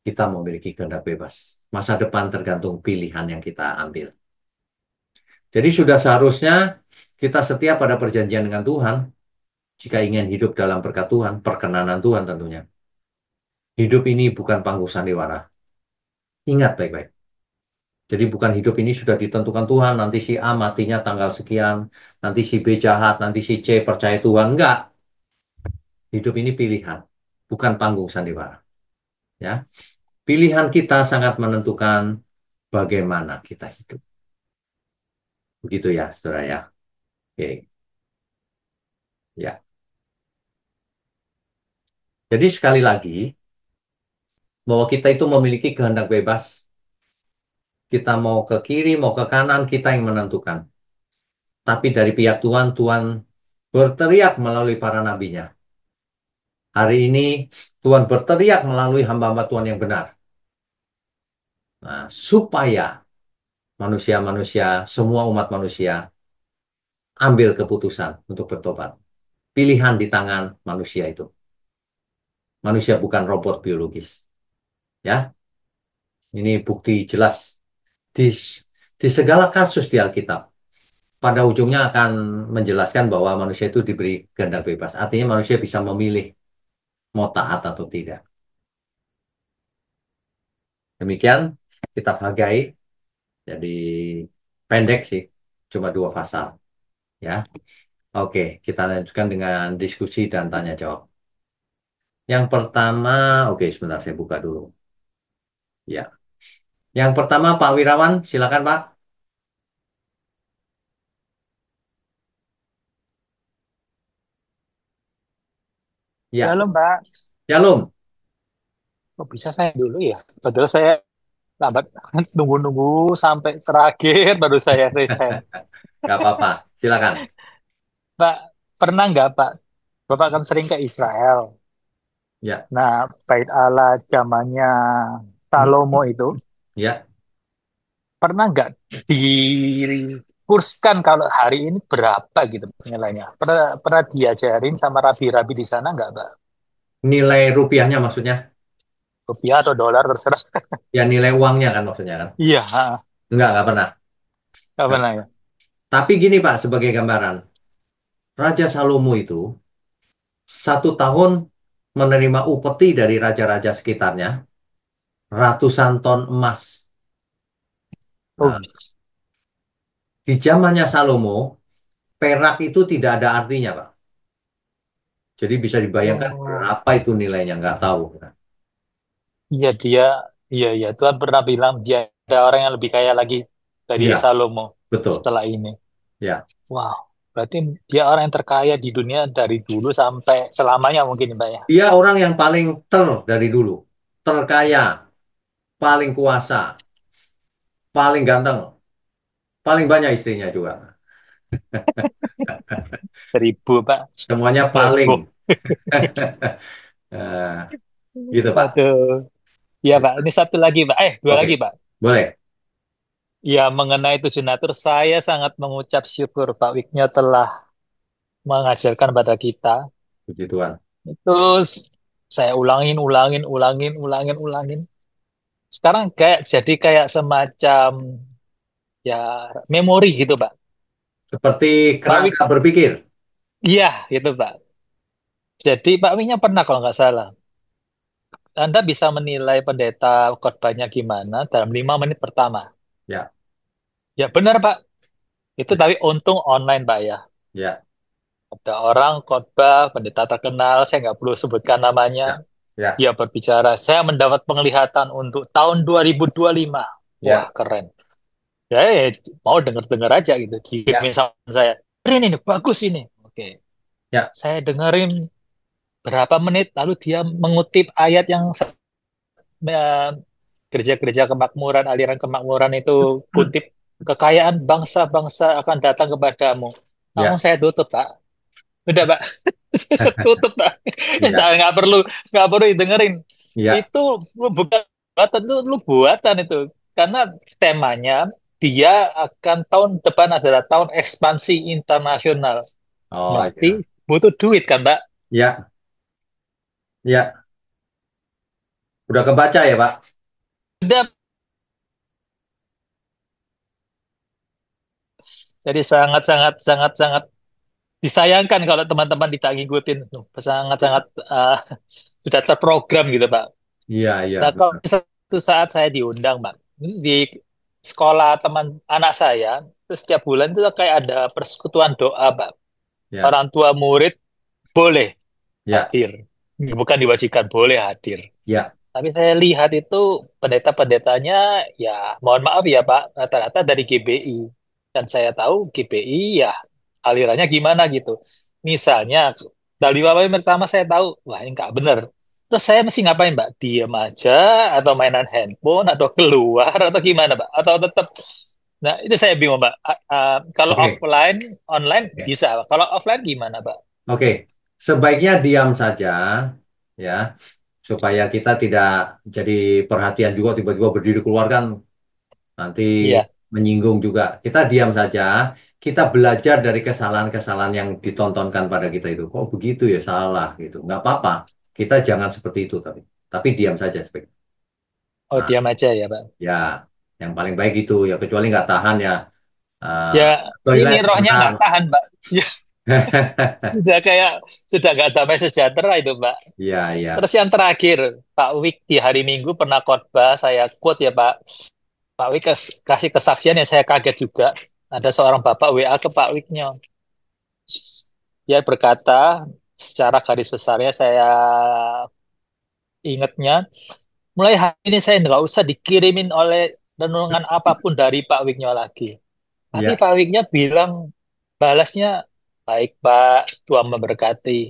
kita memiliki kehendak bebas. Masa depan tergantung pilihan yang kita ambil. Jadi sudah seharusnya kita setia pada perjanjian dengan Tuhan jika ingin hidup dalam berkat Tuhan, perkenanan Tuhan tentunya. Hidup ini bukan panggung sandiwara. Ingat baik-baik. Jadi bukan hidup ini sudah ditentukan Tuhan, nanti si A matinya tanggal sekian, nanti si B jahat, nanti si C percaya Tuhan. Enggak. Hidup ini pilihan, bukan panggung sandiwara. Ya. Pilihan kita sangat menentukan bagaimana kita hidup. Begitu ya, saudara ya. Oke. Ya. Jadi sekali lagi, bahwa kita itu memiliki kehendak bebas. Kita mau ke kiri, mau ke kanan, kita yang menentukan. Tapi dari pihak Tuhan, Tuhan berteriak melalui para nabinya. Hari ini Tuhan berteriak melalui hamba-hamba Tuhan yang benar. Nah, supaya manusia-manusia, semua umat manusia ambil keputusan untuk bertobat. Pilihan di tangan manusia itu. Manusia bukan robot biologis. Ya, ini bukti jelas di di segala kasus di Alkitab. Pada ujungnya akan menjelaskan bahwa manusia itu diberi kehendak bebas. Artinya manusia bisa memilih mau taat atau tidak. Demikian kitab Hagai. Jadi pendek sih, cuma 2 pasal. Ya, oke, kita lanjutkan dengan diskusi dan tanya jawab. Yang pertama, oke, sebentar saya buka dulu. Ya, yang pertama Pak Wirawan, silakan Pak. Ya, Ya, halo Mbak. Shalom. Kok bisa saya dulu ya? Padahal saya lambat nunggu-nunggu sampai terakhir baru saya raise hand. Gak apa-apa, silakan. Pak, pernah nggak Pak? Bapak kan sering ke Israel. Ya, Nah, bait Allah zamannya hmm, Salomo itu, ya, pernah nggak dikurskan kalau hari ini berapa gitu nilainya? Pernah, pernah diajarin sama rabi-rabi di sana nggak Mbak? nilai rupiahnya maksudnya. Rupiah atau dolar terserah. Ya, nilai uangnya kan maksudnya kan. Iya, Nggak pernah. nggak Nggak pernah pernah. ya. Tapi gini Pak, sebagai gambaran. Raja Salomo itu 1 tahun menerima upeti dari raja-raja sekitarnya, ratusan ton emas. Oh, Nah, di zamannya Salomo, perak itu tidak ada artinya, Pak. Jadi bisa dibayangkan oh. berapa itu nilainya, nggak tahu. Iya dia, iya iya Tuhan pernah bilang dia ada orang yang lebih kaya lagi dari Iya, Salomo betul. setelah ini. Ya, Wow, berarti dia orang yang terkaya di dunia dari dulu sampai selamanya mungkin, Mbak ya. dia orang yang paling dari dulu, terkaya, paling kuasa, paling ganteng, paling banyak istrinya juga. 1.000, Pak. Semuanya paling. Heboh. Eh, gitu, Pak. Aduh. Iya, Pak. Ini satu lagi, Pak. Dua lagi, Oke, Pak. boleh. Ya, mengenai tujuh natur, saya sangat mengucap syukur Pak Wiknya telah mengajarkan pada kita. Puji Tuhan. Itu saya ulangin, ulangin, ulangin, ulangin, ulangin. Sekarang jadi kayak semacam ya memori gitu, Pak. Seperti Pak kerangka Wik, berpikir. iya gitu, Pak. Jadi Pak Wiknya pernah kalau nggak salah, Anda bisa menilai pendeta khotbahnya gimana dalam 5 menit pertama. Ya, Ya benar, Pak. Itu tapi untung online, Pak ya. ya, Ada orang khotbah, pendeta terkenal, saya nggak perlu sebutkan namanya. ya, ya, Dia berbicara, saya mendapat penglihatan untuk tahun 2025. Wah, ya, keren. Ya, mau denger-denger aja gitu. ya, Kirimin sama saya. Keren ini, bagus ini. Oke. ya. Saya dengerin berapa menit, lalu dia mengutip ayat yang eh, gereja-gereja kemakmuran, aliran kemakmuran itu kutip, kekayaan bangsa-bangsa akan datang kepadamu. Langsung Ya, saya tutup, Pak. Udah, Pak. Saya tutup, Pak. ya, Nggak perlu didengerin. ya. Itu lu bukan buatan, itu lu buatan itu. Karena temanya dia akan tahun depan adalah tahun ekspansi internasional. Oh, Berarti ya. butuh duit kan, Mbak? Ya, ya. Udah kebaca ya, Pak? Udah. Jadi sangat sangat sangat sangat disayangkan kalau teman-teman tidak ngikutin. Sangat-sangat sudah terprogram gitu, Pak. Iya, iya, Nah, kalau benar. satu saat saya diundang, Pak, di sekolah teman anak saya, terus setiap bulan itu kayak ada persekutuan doa, Pak. Ya, Orang tua murid boleh ya, hadir. Bukan diwajibkan, boleh hadir. ya. Tapi saya lihat itu pendeta-pendetanya, ya mohon maaf ya Pak, rata-rata dari GBI. Dan saya tahu GBI ya alirannya gimana gitu. Misalnya, dari awal pertama saya tahu, wah ini nggak bener. Terus saya mesti ngapain Mbak? Diam aja, atau mainan handphone, atau keluar, atau gimana Mbak? Atau tetap, nah itu saya bingung Mbak. Kalau Oke, offline, online oke. bisa, Pak. Kalau offline gimana Mbak? Oke. Sebaiknya diam saja, ya, supaya kita tidak jadi perhatian juga tiba-tiba berdiri keluar kan nanti Iya. menyinggung juga. Kita diam saja, kita belajar dari kesalahan-kesalahan yang ditontonkan pada kita itu. Kok begitu ya, salah gitu. Nggak apa-apa. Kita jangan seperti itu tapi diam saja sebaiknya. Oh, Nah, diam aja ya Pak. ya, yang paling baik itu ya kecuali nggak tahan ya, eh, Ya, ini toilet rohnya sebentar. nggak tahan, Mbak. Sudah kayak sudah nggak damai sejahtera itu, Pak. Iya, iya, Terus yang terakhir, Pak Wik di hari Minggu pernah khotbah, saya quote ya Pak. Pak Wik kasih kesaksian yang saya kaget juga. Ada seorang bapak WA ke Pak Wiknya. Dia berkata, secara garis besarnya saya ingatnya, mulai hari ini saya nggak usah dikirimin oleh renungan apapun dari Pak Wiknya lagi. Tapi iya, Pak Wiknya bilang, balasnya, baik Pak, Tuhan memberkati.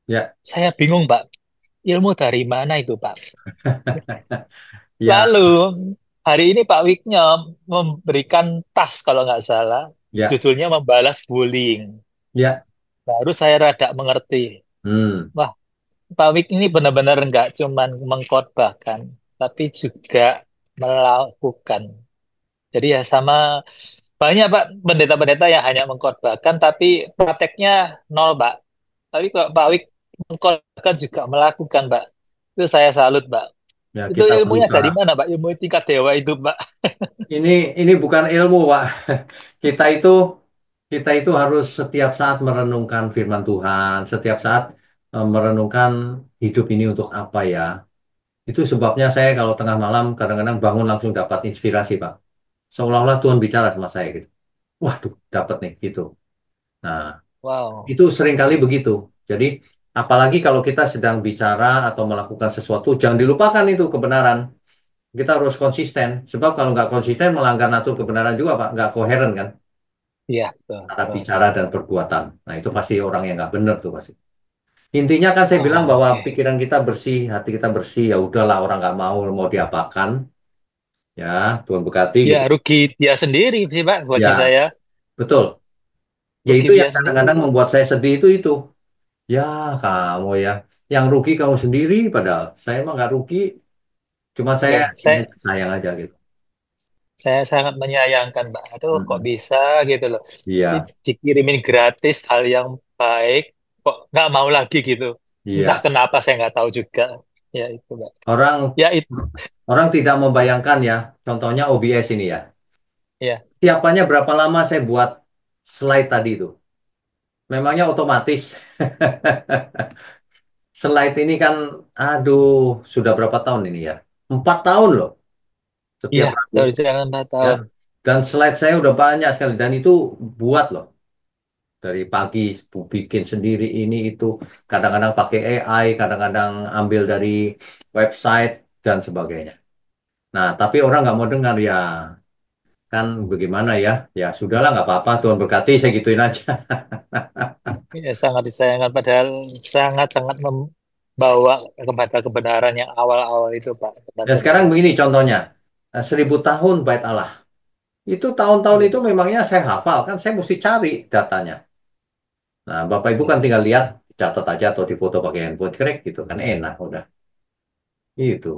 iya, Saya bingung Pak, ilmu dari mana itu Pak? iya, Lalu hari ini Pak Wiknya memberikan tas kalau nggak salah, iya, judulnya membalas bullying. iya. Baru saya rada mengerti. Hmm, Wah, Pak Wik ini benar-benar nggak cuman mengkhotbahkan, tapi juga melakukan. Jadi ya sama banyak Pak pendeta-pendeta yang hanya mengkhotbahkan, tapi prakteknya nol Pak. Tapi kalau Pak Wik mengkhotbahkan juga melakukan Pak. Itu saya salut Pak. ya Itu kita ilmunya dari berusaha. mana Pak? Ilmu tingkat dewa itu Pak. Ini ini bukan ilmu, Pak. Kita itu kita itu harus setiap saat merenungkan firman Tuhan, setiap saat merenungkan hidup ini untuk apa ya. Itu sebabnya saya kalau tengah malam kadang-kadang bangun langsung dapat inspirasi, Pak. Seolah-olah Tuhan bicara sama saya gitu. Waduh, dapat nih gitu. Nah, Wow. itu seringkali begitu. Jadi, apalagi kalau kita sedang bicara atau melakukan sesuatu, jangan dilupakan itu kebenaran. Kita harus konsisten. Sebab kalau nggak konsisten, melanggar natur kebenaran juga, Pak. Nggak koheren kan? Iya, betul, Cara betul. bicara dan perbuatan. Nah, itu pasti orang yang nggak benar tuh pasti. Intinya kan saya bilang bahwa Oke. pikiran kita bersih, hati kita bersih, ya udahlah orang nggak mau diapakan, ya Tuhan berkati Ya, gitu. rugi dia sendiri sih, Pak, bagi Ya, saya. betul. Ya Rugi itu yang dia sendiri. kadang-kadang membuat saya sedih itu. Ya kamu ya, yang rugi kamu sendiri, padahal saya emang nggak rugi, cuma saya Ya, ini saya sayang aja gitu. saya sangat menyayangkan, Pak. Aduh, kok Mm-mm. bisa gitu loh. Iya, Dikirimin gratis hal yang baik, kok nggak mau lagi gitu. Entah iya. kenapa saya nggak tahu juga. Ya itu, Pak. Orang Ya itu, orang tidak membayangkan ya, contohnya OBS ini ya. ya, Siapanya berapa lama saya buat slide tadi itu? Memangnya otomatis. Slide ini kan, aduh, sudah berapa tahun ini ya? 4 tahun loh, iya, setiap Rabu, baru jalan 4 ya. tahun. Dan slide saya udah banyak sekali, dan itu buat loh. Dari pagi, bikin sendiri ini itu. Kadang-kadang pakai AI, kadang-kadang ambil dari website, dan sebagainya. Nah, tapi orang nggak mau dengar ya. Kan bagaimana ya? Ya sudahlah, nggak apa-apa, Tuhan berkati, saya gituin aja. Ya, sangat disayangkan, padahal sangat-sangat membawa kepada kebenaran yang awal-awal itu, Pak. Ya Benar-benar. sekarang begini contohnya. 1000 tahun bait Allah. Itu tahun-tahun itu Yes. memangnya saya hafal kan, saya mesti cari datanya. Nah, Bapak Ibu kan tinggal lihat, catat aja atau difoto pakai handphone, krek gitu kan enak udah. Itu.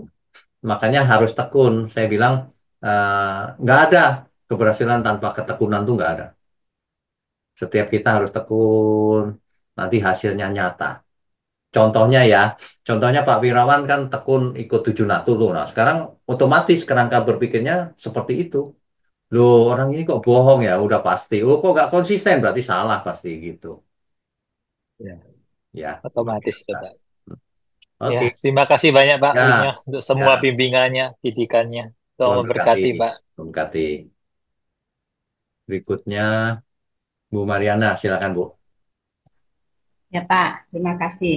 Makanya harus tekun. Saya bilang nggak ada keberhasilan tanpa ketekunan tuh nggak ada. Setiap kita harus tekun, nanti hasilnya nyata. Contohnya ya, contohnya Pak Wirawan kan tekun ikut 7 NATO tuh. Nah, sekarang otomatis kerangka berpikirnya seperti itu. Loh, orang ini kok bohong ya? Udah pasti. Oh, kok nggak konsisten? Berarti salah pasti gitu. Ya, Ya, luar otomatis itu, biasa. Pak. Ya, Oke, terima kasih banyak, Pak Winyo, ya, untuk semua ya. bimbingannya, didikannya. Tuhan Tuhan berkati, memberkati, Pak. Tuhan berkati. Berikutnya, Bu Mariana, silakan Bu. Ya Pak, terima kasih.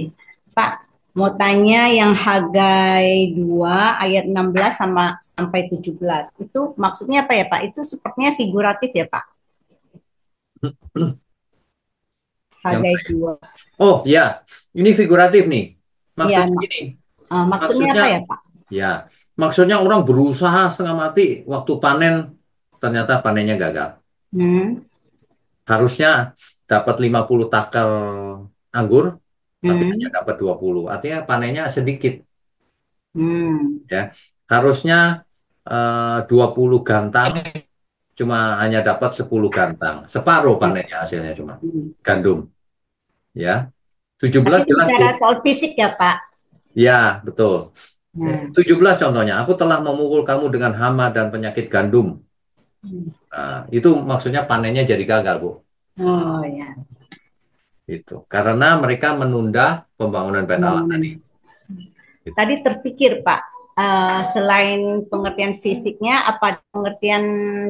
Pak, mau tanya yang Hagai 2 ayat 16 sama sampai 17. Itu maksudnya apa ya Pak? Itu sepertinya figuratif ya Pak? Yang Hagai 2. Oh ya, ini figuratif nih. Iya, Maksudnya gini, maksudnya maksudnya apa ya Pak? ya, maksudnya orang berusaha setengah mati waktu panen ternyata panennya gagal. Hmm, Harusnya dapat 50 takel anggur, tapi hanya hmm, dapat 20. Artinya panennya sedikit hmm, ya. Harusnya 20 gantang, cuma hanya dapat 10 gantang. Separuh panennya hasilnya cuma. hmm. Gandum ya. Tapi 17 itu jelas bicara tuh. soal fisik ya Pak? Ya, betul. Hmm. 17 contohnya, aku telah memukul kamu dengan hama dan penyakit gandum. Nah, itu maksudnya panennya jadi gagal, Bu. Oh ya, Itu. Karena mereka menunda pembangunan bait Allah tadi. pembangunan. Tadi terpikir Pak, selain pengertian fisiknya, apa pengertian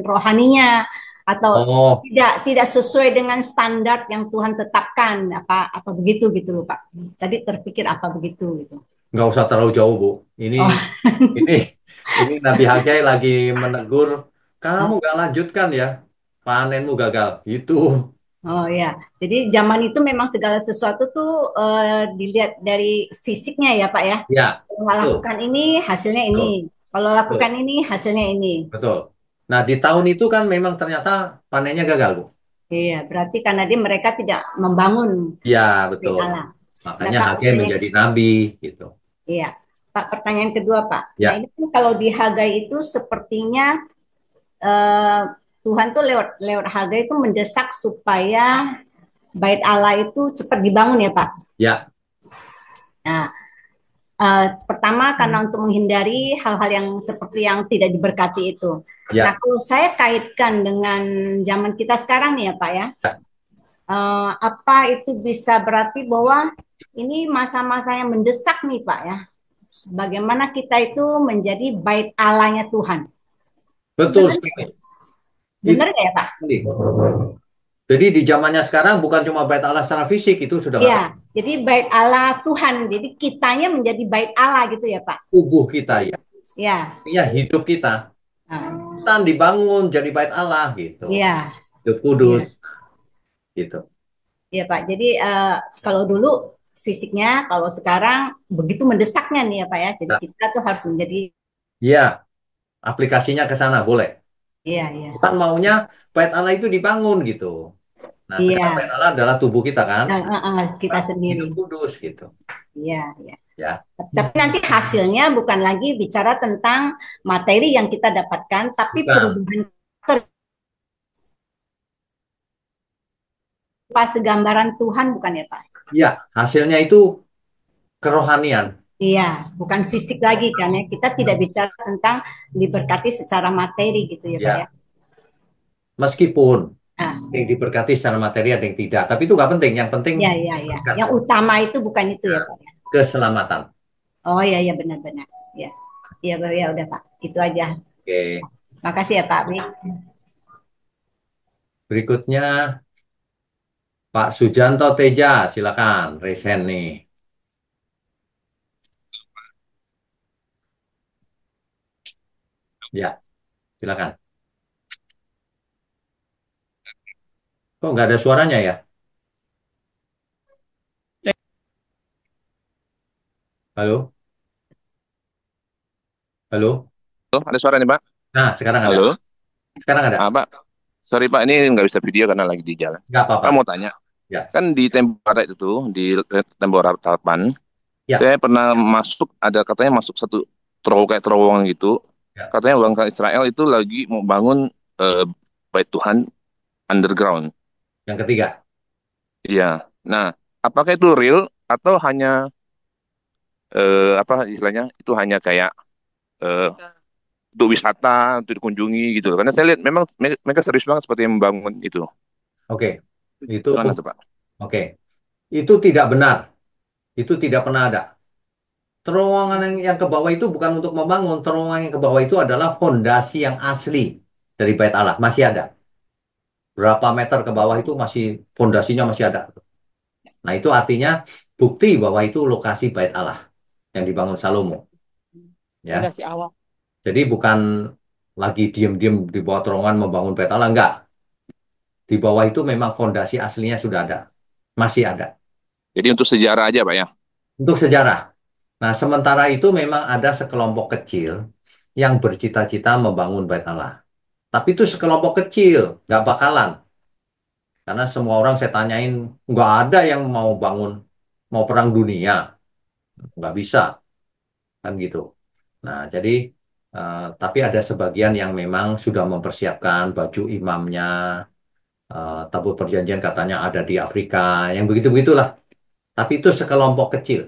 rohaninya atau Oh, tidak sesuai dengan standar yang Tuhan tetapkan, apa begitu gitu loh Pak. Tadi terpikir apa begitu gitu. nggak usah terlalu jauh, Bu. Ini Oh, ini ini Nabi Hagai lagi menegur, kamu nggak lanjutkan ya, panenmu gagal. Itu. oh ya. Jadi zaman itu memang segala sesuatu tuh dilihat dari fisiknya ya Pak ya. Ya, Kalau nggak betul, lakukan ini hasilnya ini. betul, Kalau lakukan betul, ini hasilnya ini. betul. Nah, di tahun itu kan memang ternyata panennya gagal, Bu. Iya, berarti karena mereka tidak membangun Ya, bait betul. Allah. Nah, Makanya Pak, Hagai pertanyaan, menjadi nabi gitu. iya, Pak, pertanyaan kedua, Pak. Nah, Ya, ini kan kalau di Hagai itu sepertinya eh, Tuhan tuh lewat lewat Hagai itu mendesak supaya bait Allah itu cepat dibangun ya, Pak. ya, Nah, pertama karena untuk menghindari hal-hal yang seperti yang tidak diberkati itu. Nah, ya, kalau saya kaitkan dengan zaman kita sekarang nih ya, Pak ya. ya. Apa itu bisa berarti bahwa ini masa-masa yang mendesak nih Pak ya. Bagaimana kita itu menjadi bait Allahnya Tuhan. Betul Benar nggak? sekali. Benar Itu nggak ya Pak? sekali. Jadi di zamannya sekarang bukan cuma bait Allah secara fisik, itu sudah nggak Iya, perlu. jadi bait Allah Tuhan. Jadi kitanya menjadi bait Allah gitu ya Pak. Tubuh kita ya, Ya. artinya hidup kita. Nah, Kita dibangun jadi bait Allah gitu. iya. Hidup Iya, kudus, gitu. iya Pak. Jadi kalau dulu fisiknya, kalau sekarang begitu mendesaknya nih ya Pak ya. Jadi Nah, kita tuh harus menjadi, ya, aplikasinya ke sana boleh. iya, iya, Tuhan maunya bait Allah itu dibangun gitu. Nah, sekarang bait iya, Allah adalah tubuh kita kan, kita sendiri. hidup kudus gitu. Iya, iya. Ya, Tapi nanti hasilnya bukan lagi bicara tentang materi yang kita dapatkan, tapi bukan. perubahan karakter, pas segambaran Tuhan bukan ya Pak? Ya, hasilnya itu kerohanian. Iya, bukan fisik lagi kan ya. Kita tidak bicara tentang diberkati secara materi gitu ya Pak ya. Ya, meskipun Nah, yang diberkati secara materi ada yang tidak, tapi itu nggak penting. Yang penting ya, ya, ya. berkat, Yang utama itu bukan itu ya Pak ya. keselamatan. Oh ya, ya benar-benar. Ya, ya, ya udah Pak. Itu aja. Oke, Makasih ya Pak. berikutnya Pak Sujanto Teja, silakan, raise hand nih. Ya, silakan. Kok nggak ada suaranya ya? Halo, halo. Oh, ada suara nih, Pak. Nah, sekarang ada. Halo. Sekarang ada. Pak. Sorry, Pak. Ini nggak bisa video karena lagi di jalan. Nggak apa-apa. Pak mau tanya. Ya, Kan di Tempo Barat itu, di Tempo Harapan, ya, saya pernah masuk, ada katanya masuk satu kayak terowongan gitu. ya. Katanya bangsa Israel itu lagi mau bangun eh, Bait Tuhan underground. Yang ketiga. Iya. Nah, apakah itu real atau hanya apa istilahnya? Itu hanya kayak eh, untuk wisata, untuk dikunjungi gitu loh. Karena saya lihat memang mereka serius banget seperti yang membangun itu. Oke, itu Gimana tuh, Pak? oke. Itu tidak benar. Itu tidak pernah ada. Terowongan yang ke bawah itu bukan untuk membangun. Terowongan yang ke bawah itu adalah fondasi yang asli dari Bait Allah. Masih ada. Berapa meter ke bawah itu masih fondasinya masih ada. Nah, itu artinya bukti bahwa itu lokasi Bait Allah yang dibangun Salomo. Ya, Fondasi awal. jadi bukan lagi diem-diem di bawah terowongan membangun Bait Allah. Enggak. Di bawah itu memang fondasi aslinya sudah ada. Masih ada. Jadi untuk sejarah aja, Pak ya. Untuk sejarah. Nah, sementara itu memang ada sekelompok kecil yang bercita-cita membangun Bait Allah. Tapi itu sekelompok kecil, nggak bakalan. Karena semua orang saya tanyain, nggak ada yang mau bangun, mau perang dunia. Nggak bisa, kan gitu. Nah, jadi, tapi ada sebagian yang memang sudah mempersiapkan baju imamnya, tabut perjanjian katanya ada di Afrika, yang begitu-begitulah. Tapi itu sekelompok kecil,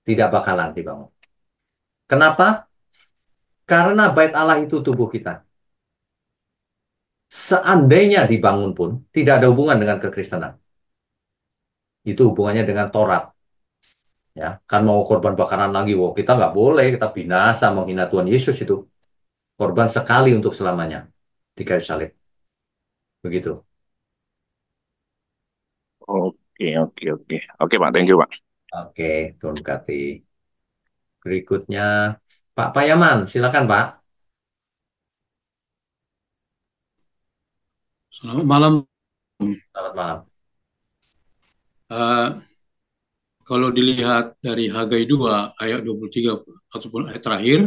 tidak bakalan dibangun. Kenapa? Karena Bait Allah itu tubuh kita. Seandainya dibangun pun, tidak ada hubungan dengan kekristenan. Itu hubungannya dengan Taurat. Ya, kan mau korban bakaran lagi, wow, kita nggak boleh, kita binasa menghina Tuhan Yesus itu. Korban sekali untuk selamanya di kayu salib. Begitu. Oke, oke, oke. Oke, Pak. Thank you, Pak. Oke, Tuhan berkati. Berikutnya, Pak Payaman, silakan Pak. Selamat malam. Selamat malam. Eh, Kalau dilihat dari Hagai 2 ayat 23 ataupun ayat terakhir,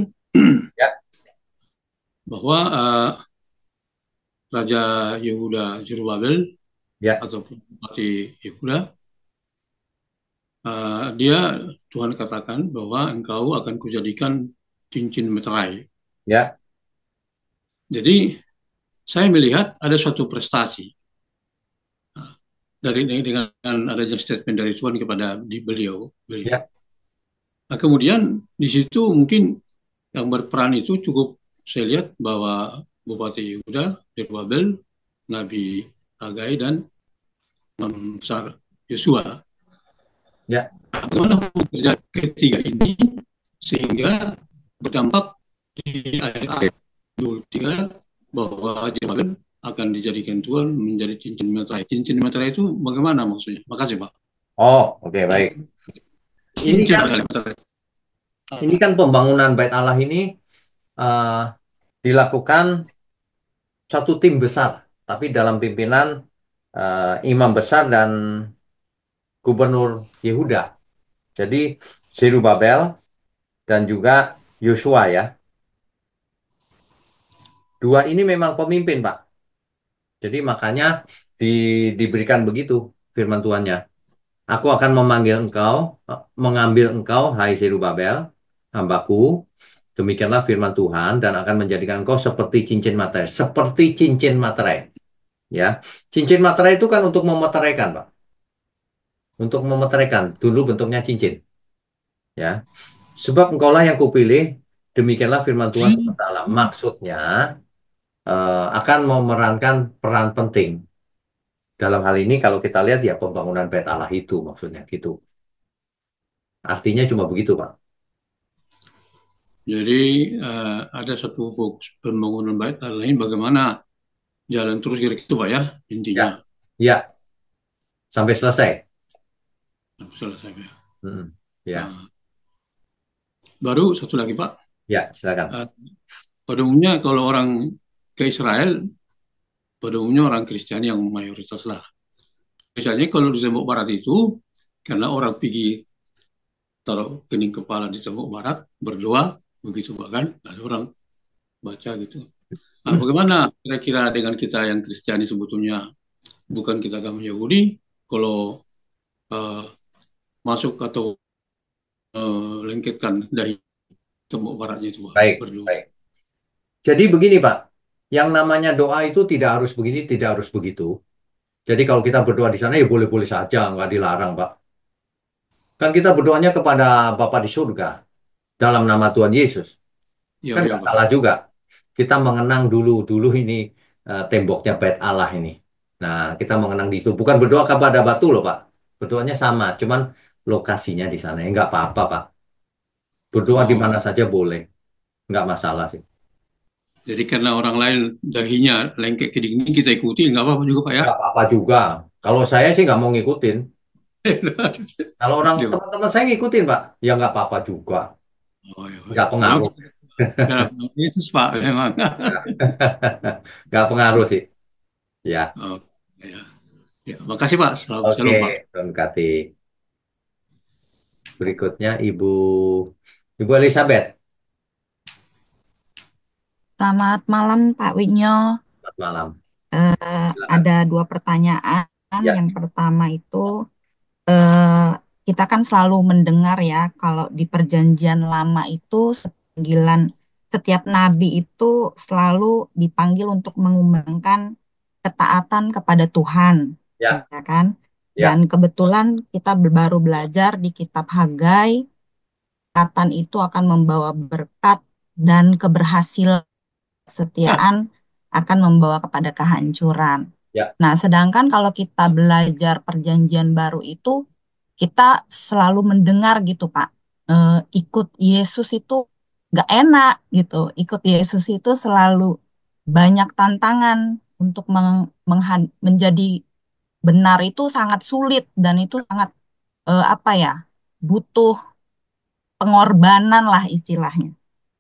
Ya, bahwa Raja Yehuda Jerubabel ya, ataupun Bupati Yehuda, dia Tuhan katakan bahwa engkau akan kujadikan cincin meterai. ya, Jadi saya melihat ada suatu prestasi dari dengan adanya statement dari Tuhan kepada beliau. ya, Nah, kemudian di situ mungkin yang berperan itu cukup saya lihat bahwa Bupati Yehuda, Zerubbabel, Nabi Hagai dan Imam Besar Yosua. ya. Bagaimana kerja ketiga ini sehingga berdampak di ayat 23 bahwa Zerubbabel akan dijadikan Tuhan menjadi cincin meterai. Cincin meterai itu bagaimana maksudnya? Makasih Pak. Oh, oke, baik. Ini Cincin kan, meterai. ini kan pembangunan Bait Allah ini dilakukan satu tim besar tapi dalam pimpinan imam besar dan gubernur Yehuda. Jadi Zerubabel dan juga Yosua ya. Dua ini memang pemimpin, Pak. Jadi makanya diberikan begitu firman Tuhannya. Aku akan memanggil engkau, mengambil engkau, hai Zerubabel, hambaku. Demikianlah firman Tuhan dan akan menjadikan engkau seperti cincin materai. Seperti cincin materai. Ya, cincin materai itu kan untuk memeteraikan, Pak. Untuk memeteraikan. Dulu bentuknya cincin. Ya, sebab engkaulah yang kupilih. Demikianlah firman Tuhan semesta alam. Maksudnya akan memerankan peran penting. Dalam hal ini kalau kita lihat ya pembangunan bait Allah itu maksudnya gitu. Artinya cuma begitu, Pak. Jadi ada satu fokus pembangunan bait Allah lain bagaimana jalan terus gitu Pak ya intinya. Ya, ya, sampai selesai. Selesai ya. Ya, Baru satu lagi Pak. ya, silakan. Pada umumnya kalau orang ke Israel, pada umumnya orang Kristen yang mayoritas lah. Misalnya kalau di Tembok Barat itu, karena orang pergi taruh kening kepala di Tembok Barat, berdoa, begitu bahkan ada orang baca gitu. Nah, bagaimana kira-kira dengan kita yang Kristiani sebetulnya bukan kita agama Yahudi, kalau masuk atau lengketkan dahi Tembok Baratnya itu Pak, Baik, berdoa. baik. Jadi begini, Pak. Yang namanya doa itu tidak harus begini, tidak harus begitu. Jadi kalau kita berdoa di sana ya boleh-boleh saja, nggak dilarang, Pak. Kan kita berdoanya kepada Bapa di surga dalam nama Tuhan Yesus. Ya, Kan ya nggak Pak. salah juga. Kita mengenang dulu ini temboknya bait Allah ini. Nah, kita mengenang di itu. Bukan berdoa kepada batu loh, Pak. Berdoanya sama, cuman lokasinya di sana. Ya nggak apa-apa, Pak. Berdoa di Oh, mana saja boleh. Nggak masalah sih. jadi karena orang lain dahinya lengket ke dinding, kita ikuti, nggak apa-apa juga Pak ya. Nggak apa-apa juga. Kalau saya sih nggak mau ngikutin. Kalau orang teman-teman saya ngikutin, Pak, ya nggak apa-apa juga. Oh, ya, Nggak ya. Memang pengaruh. dalam Yesus Pak memang. Nggak pengaruh sih. Ya. Oh, ya. Ya, makasih Pak. Selamat Oke, shalom Pak. Don Kati. Berikutnya Ibu Elizabeth. Selamat malam Pak Winyo. Selamat malam. Silakan. Ada dua pertanyaan. Ya, Yang pertama itu eh, kita kan selalu mendengar ya kalau di Perjanjian Lama itu setiap nabi itu selalu dipanggil untuk mengumandangkan ketaatan kepada Tuhan, ya, ya kan? Dan ya, kebetulan kita baru belajar di Kitab Hagai, ketaatan itu akan membawa berkat dan keberhasilan. Kesetiaan akan membawa kepada kehancuran. ya, Nah, sedangkan kalau kita belajar perjanjian baru itu, kita selalu mendengar gitu, Pak, ikut Yesus itu nggak enak gitu. Ikut Yesus itu selalu banyak tantangan untuk menjadi benar itu sangat sulit dan itu sangat apa ya, butuh pengorbanan lah istilahnya.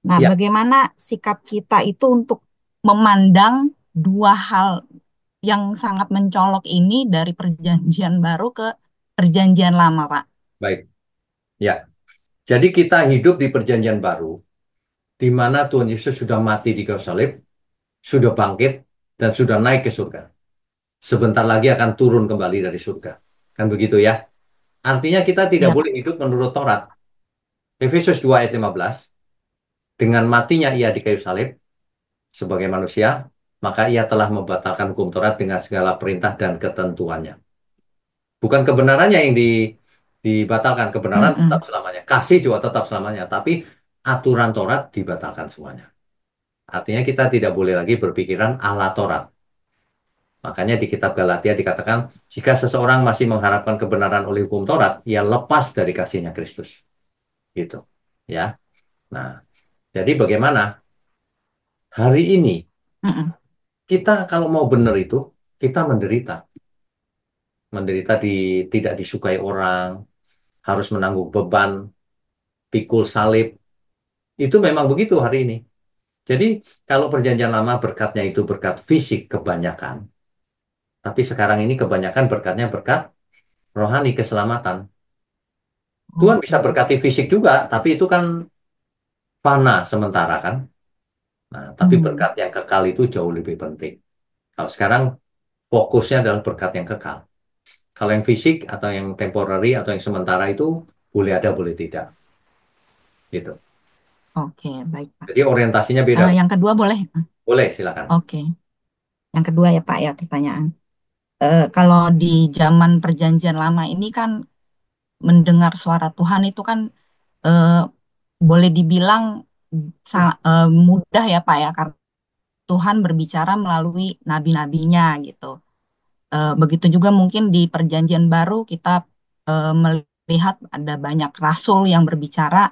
Nah, ya. bagaimana sikap kita itu untuk memandang dua hal yang sangat mencolok ini dari perjanjian baru ke perjanjian lama, Pak? Baik. Ya. Jadi kita hidup di perjanjian baru, di mana Tuhan Yesus sudah mati di kayu salib, sudah bangkit, dan sudah naik ke surga. Sebentar lagi akan turun kembali dari surga. Kan begitu ya? Artinya kita tidak Ya. boleh hidup menurut Taurat. Efesus 2 ayat 15. Dengan matinya ia di kayu salib sebagai manusia, maka ia telah membatalkan hukum Taurat dengan segala perintah dan ketentuannya. Bukan kebenarannya yang dibatalkan, kebenaran tetap Mm-mm. selamanya. Kasih juga tetap selamanya, tapi aturan Taurat dibatalkan semuanya. Artinya kita tidak boleh lagi berpikiran ala Taurat. Makanya di kitab Galatia dikatakan, jika seseorang masih mengharapkan kebenaran oleh hukum Taurat, ia lepas dari kasihnya Kristus. Gitu. Ya. Nah, jadi bagaimana? Hari ini Mm-mm. kita kalau mau benar itu, kita menderita. Menderita tidak disukai orang, harus menanggung beban, pikul salib. Itu memang begitu hari ini. Jadi kalau perjanjian lama berkatnya itu berkat fisik kebanyakan. Tapi sekarang ini kebanyakan berkatnya berkat rohani, keselamatan. Tuhan Oke. bisa berkati fisik juga, tapi itu kan fana sementara kan. Nah, tapi Hmm. berkat yang kekal itu jauh lebih penting. Kalau sekarang fokusnya adalah berkat yang kekal. Kalau yang fisik atau yang temporary atau yang sementara itu boleh ada, boleh tidak. Gitu. Oke, baik Pak. Jadi orientasinya beda. Yang kedua boleh? Boleh, silakan. Oke. Yang kedua ya Pak ya pertanyaan. Kalau di zaman Perjanjian Lama ini kan mendengar suara Tuhan itu kan eh, boleh dibilang mudah ya Pak ya karena Tuhan berbicara melalui nabi-nabinya gitu. Begitu juga mungkin di Perjanjian Baru kita melihat ada banyak rasul yang berbicara,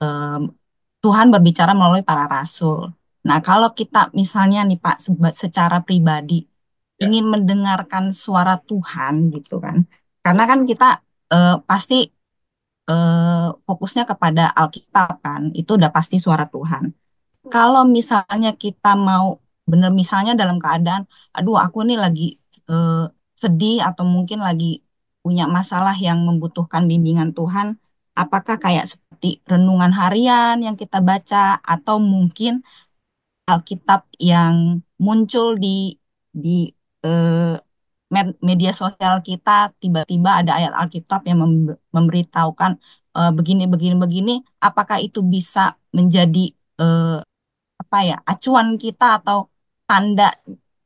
eh, Tuhan berbicara melalui para rasul. Nah, kalau kita misalnya nih Pak, secara pribadi Ya, ingin mendengarkan suara Tuhan gitu kan, karena kan kita pasti fokusnya kepada Alkitab kan, itu udah pasti suara Tuhan. Kalau misalnya kita mau bener misalnya dalam keadaan, aduh aku ini lagi eh, sedih atau mungkin lagi punya masalah yang membutuhkan bimbingan Tuhan, apakah kayak seperti renungan harian yang kita baca atau mungkin Alkitab yang muncul di eh, media sosial kita tiba-tiba ada ayat Alkitab yang memberitahukan begini begini begini, apakah itu bisa menjadi eh, apa ya acuan kita atau tanda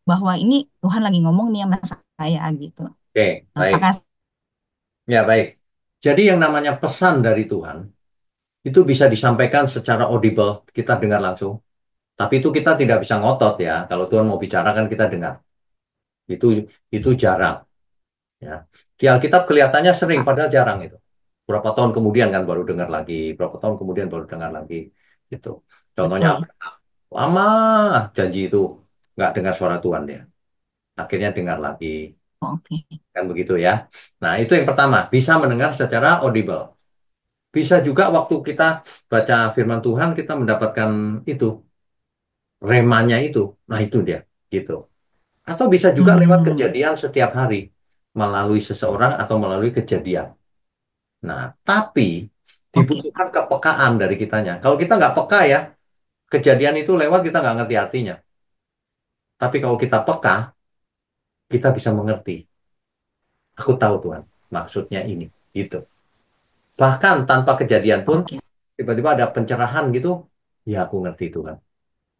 bahwa ini Tuhan lagi ngomong nih sama saya gitu. oke, Apakah baik. Ya, baik. Jadi yang namanya pesan dari Tuhan itu bisa disampaikan secara audible, kita dengar langsung. Tapi itu kita tidak bisa ngotot ya. Kalau Tuhan mau bicara kan kita dengar. Itu itu jarang ya. Di Alkitab kelihatannya sering, padahal jarang itu. Berapa tahun kemudian kan baru dengar lagi, berapa tahun kemudian baru dengar lagi, gitu. Contohnya betul? apa? Lama janji itu nggak dengar suara Tuhan dia. Akhirnya dengar lagi, Oke. kan begitu ya. Nah itu yang pertama, bisa mendengar secara audible. Bisa juga waktu kita baca firman Tuhan kita mendapatkan itu remanya itu. Nah itu dia, gitu. Atau bisa juga lewat Hmm, kejadian setiap hari melalui seseorang atau melalui kejadian. Nah, tapi oke, Pak. dibutuhkan kepekaan dari kitanya. Kalau kita nggak peka ya, kejadian itu lewat kita nggak ngerti artinya. Tapi kalau kita peka, kita bisa mengerti. Aku tahu Tuhan, maksudnya ini, gitu. Bahkan tanpa kejadian pun, Oke. tiba-tiba ada pencerahan gitu, ya aku ngerti Tuhan,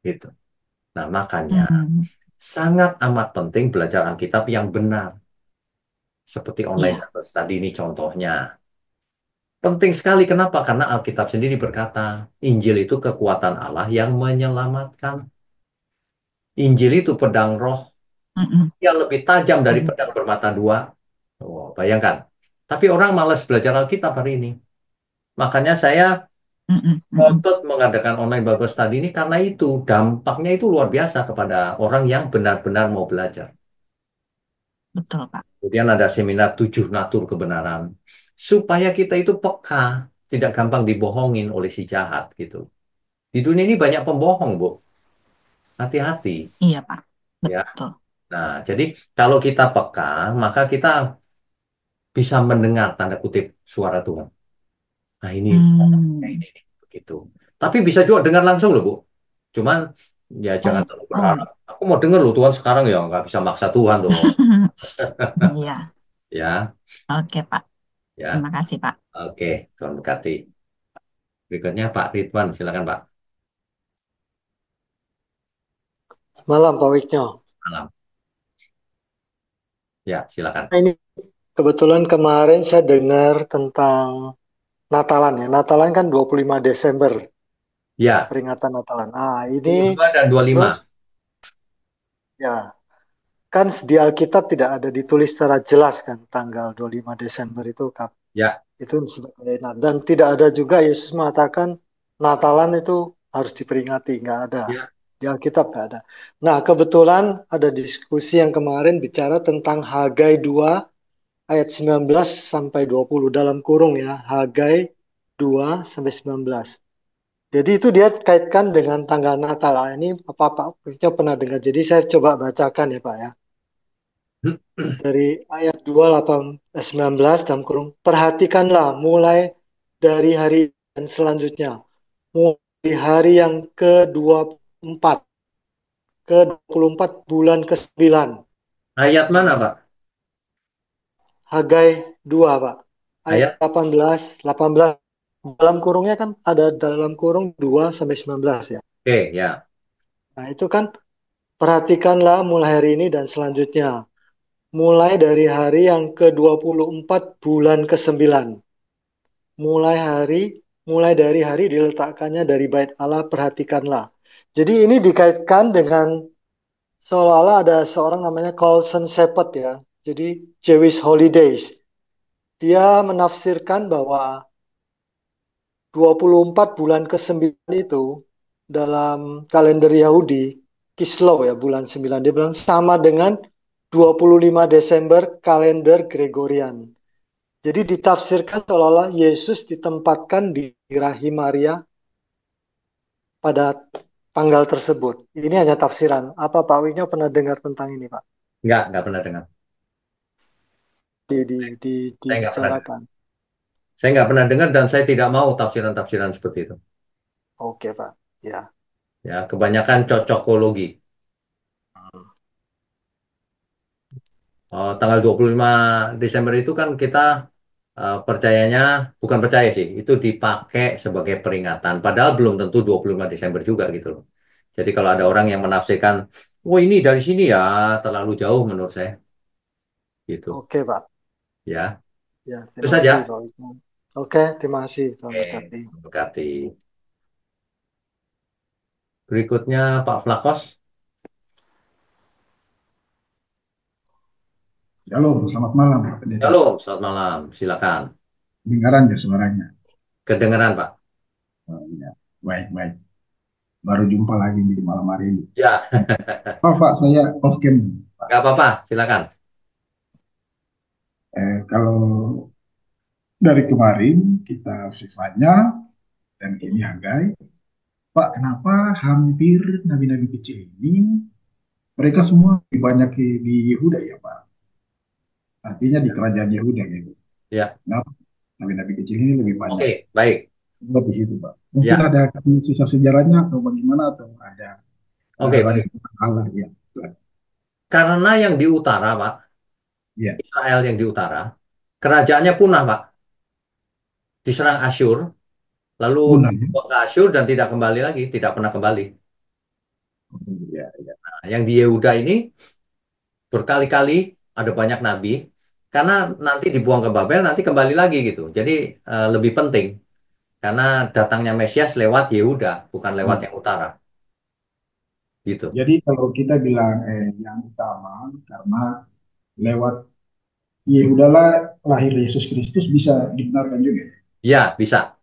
gitu. Nah, makanya Hmm, sangat amat penting belajar Alkitab yang benar. Seperti online iya. Bible study ini contohnya. Penting sekali, kenapa? Karena Alkitab sendiri berkata, Injil itu kekuatan Allah yang menyelamatkan. Injil itu pedang roh Mm-mm. yang lebih tajam dari Mm-mm. pedang bermata dua. Oh, bayangkan. Tapi orang malas belajar Alkitab hari ini. Makanya saya Mm-mm. Mm-mm. ngotot mengadakan online Bible study ini karena itu dampaknya itu luar biasa kepada orang yang benar-benar mau belajar. Betul, Pak. Kemudian ada seminar 7 natur kebenaran. Supaya kita itu peka, tidak gampang dibohongin oleh si jahat gitu. Di dunia ini banyak pembohong, Bu. Hati-hati Iya, Pak. ya. Betul. Nah, jadi kalau kita peka, maka kita bisa mendengar tanda kutip suara Tuhan. Nah, ini kayak Hmm. ini nih, begitu. Tapi bisa juga dengar langsung loh, Bu. Cuman ya jangan Oh, terlalu oh. berharap. Aku mau dengar loh Tuhan sekarang ya nggak bisa maksa Tuhan dong. Iya. Ya, Oke, Pak. ya. Terima kasih, Pak. Oke, Tuhan berkati. Berikutnya Pak Ridwan, silakan Pak. Malam Pak Wiknyo. Malam. Ya, silakan. Nah, ini kebetulan kemarin saya dengar tentang Natalan ya. Natalan kan 25 Desember, Ya, peringatan Natalan. Ah, ini 22 dan 25. terus ya, kan di Alkitab tidak ada ditulis secara jelas kan tanggal 25 Desember itu Ya, itu sebagai dan tidak ada juga Yesus mengatakan Natalan itu harus diperingati, nggak ada. ya, Di Alkitab nggak ada. Nah, kebetulan ada diskusi yang kemarin bicara tentang Hagai 2 ayat 19 sampai 20 dalam kurung ya, Hagai 2 sampai 19. Jadi itu dia kaitkan dengan tanggal Natal. Ah, ini apa Pak Piknya pernah dengar. Jadi saya coba bacakan ya Pak ya. dari ayat 19 dalam kurung, perhatikanlah mulai dari hari dan selanjutnya, mulai dari hari yang ke-24, ke-24 bulan ke-9. Ayat mana, Pak? Hagai 2, Pak. Ayat Ayat? 18. Dalam kurungnya kan ada dalam kurung 2 sampai 19 ya. Oke, ya. Nah, itu kan perhatikanlah mulai hari ini dan selanjutnya. Mulai dari hari yang ke-24 bulan ke-9. Mulai hari, mulai dari hari diletakkannya dari bait Allah, perhatikanlah. Jadi ini dikaitkan dengan seolah-olah ada seorang namanya Colson Shepherd ya. Jadi Jewish Holidays. Dia menafsirkan bahwa 24 bulan ke-9 itu dalam kalender Yahudi, Kislev ya, bulan 9. Dia bilang sama dengan 25 Desember kalender Gregorian. Jadi ditafsirkan seolah-olah Yesus ditempatkan di rahim Maria pada tanggal tersebut. Ini hanya tafsiran. Apa Pak Wigno pernah dengar tentang ini, Pak? Nggak pernah dengar. Saya nggak pernah dengar. Dibicarakan. Saya nggak pernah dengar dan saya tidak mau tafsiran-tafsiran seperti itu. Oke, Pak. Ya. Ya, kebanyakan cocokologi. Tanggal 25 Desember itu kan kita percayanya, bukan percaya sih, itu dipakai sebagai peringatan. Padahal belum tentu 25 Desember juga gitu loh. Jadi kalau ada orang yang menafsirkan, oh ini dari sini ya, terlalu jauh menurut saya. Gitu. Oke, Pak. Ya, Ya, itu terima saja. kasih, Pak Wigno. Oke, terima kasih, Pak Oke, Berkati. terima kasih. Berikutnya Pak Flakos. Halo, selamat malam Pak Pendeta. Halo, selamat malam. Silakan. Dengaran ya suaranya? Kedengeran, Pak. Oh, ya. Baik, baik. Baru jumpa lagi di malam hari ini. Ya, Oh Pak, saya off cam. Pak. nggak apa-apa. Silakan. Kalau dari kemarin kita sifatnya dan ini Hagai, Pak, kenapa hampir nabi-nabi kecil ini mereka semua lebih banyak di Yehuda ya Pak? Artinya di kerajaan Yehuda gitu. Ya, Kenapa nabi-nabi kecil ini lebih banyak? oke, baik. Buat di situ Pak. Mungkin Ya, ada sisa sejarahnya atau bagaimana atau ada oke, baik. rancangan Allah ya. Karena yang di utara, Pak, Ya, Israel yang di utara, kerajaannya punah, Pak. Diserang Asyur, lalu punah ya. dibawa ke Asyur dan tidak kembali lagi, tidak pernah kembali. Ya, ya. Nah, yang di Yehuda ini berkali-kali ada banyak nabi, karena nanti dibuang ke Babel, nanti kembali lagi gitu. Jadi lebih penting, karena datangnya Mesias lewat Yehuda, bukan lewat Hmm. yang utara, gitu. Jadi kalau kita bilang yang utama karena lewat Yehuda lah lahir Yesus Kristus bisa dibenarkan juga. Ya, bisa.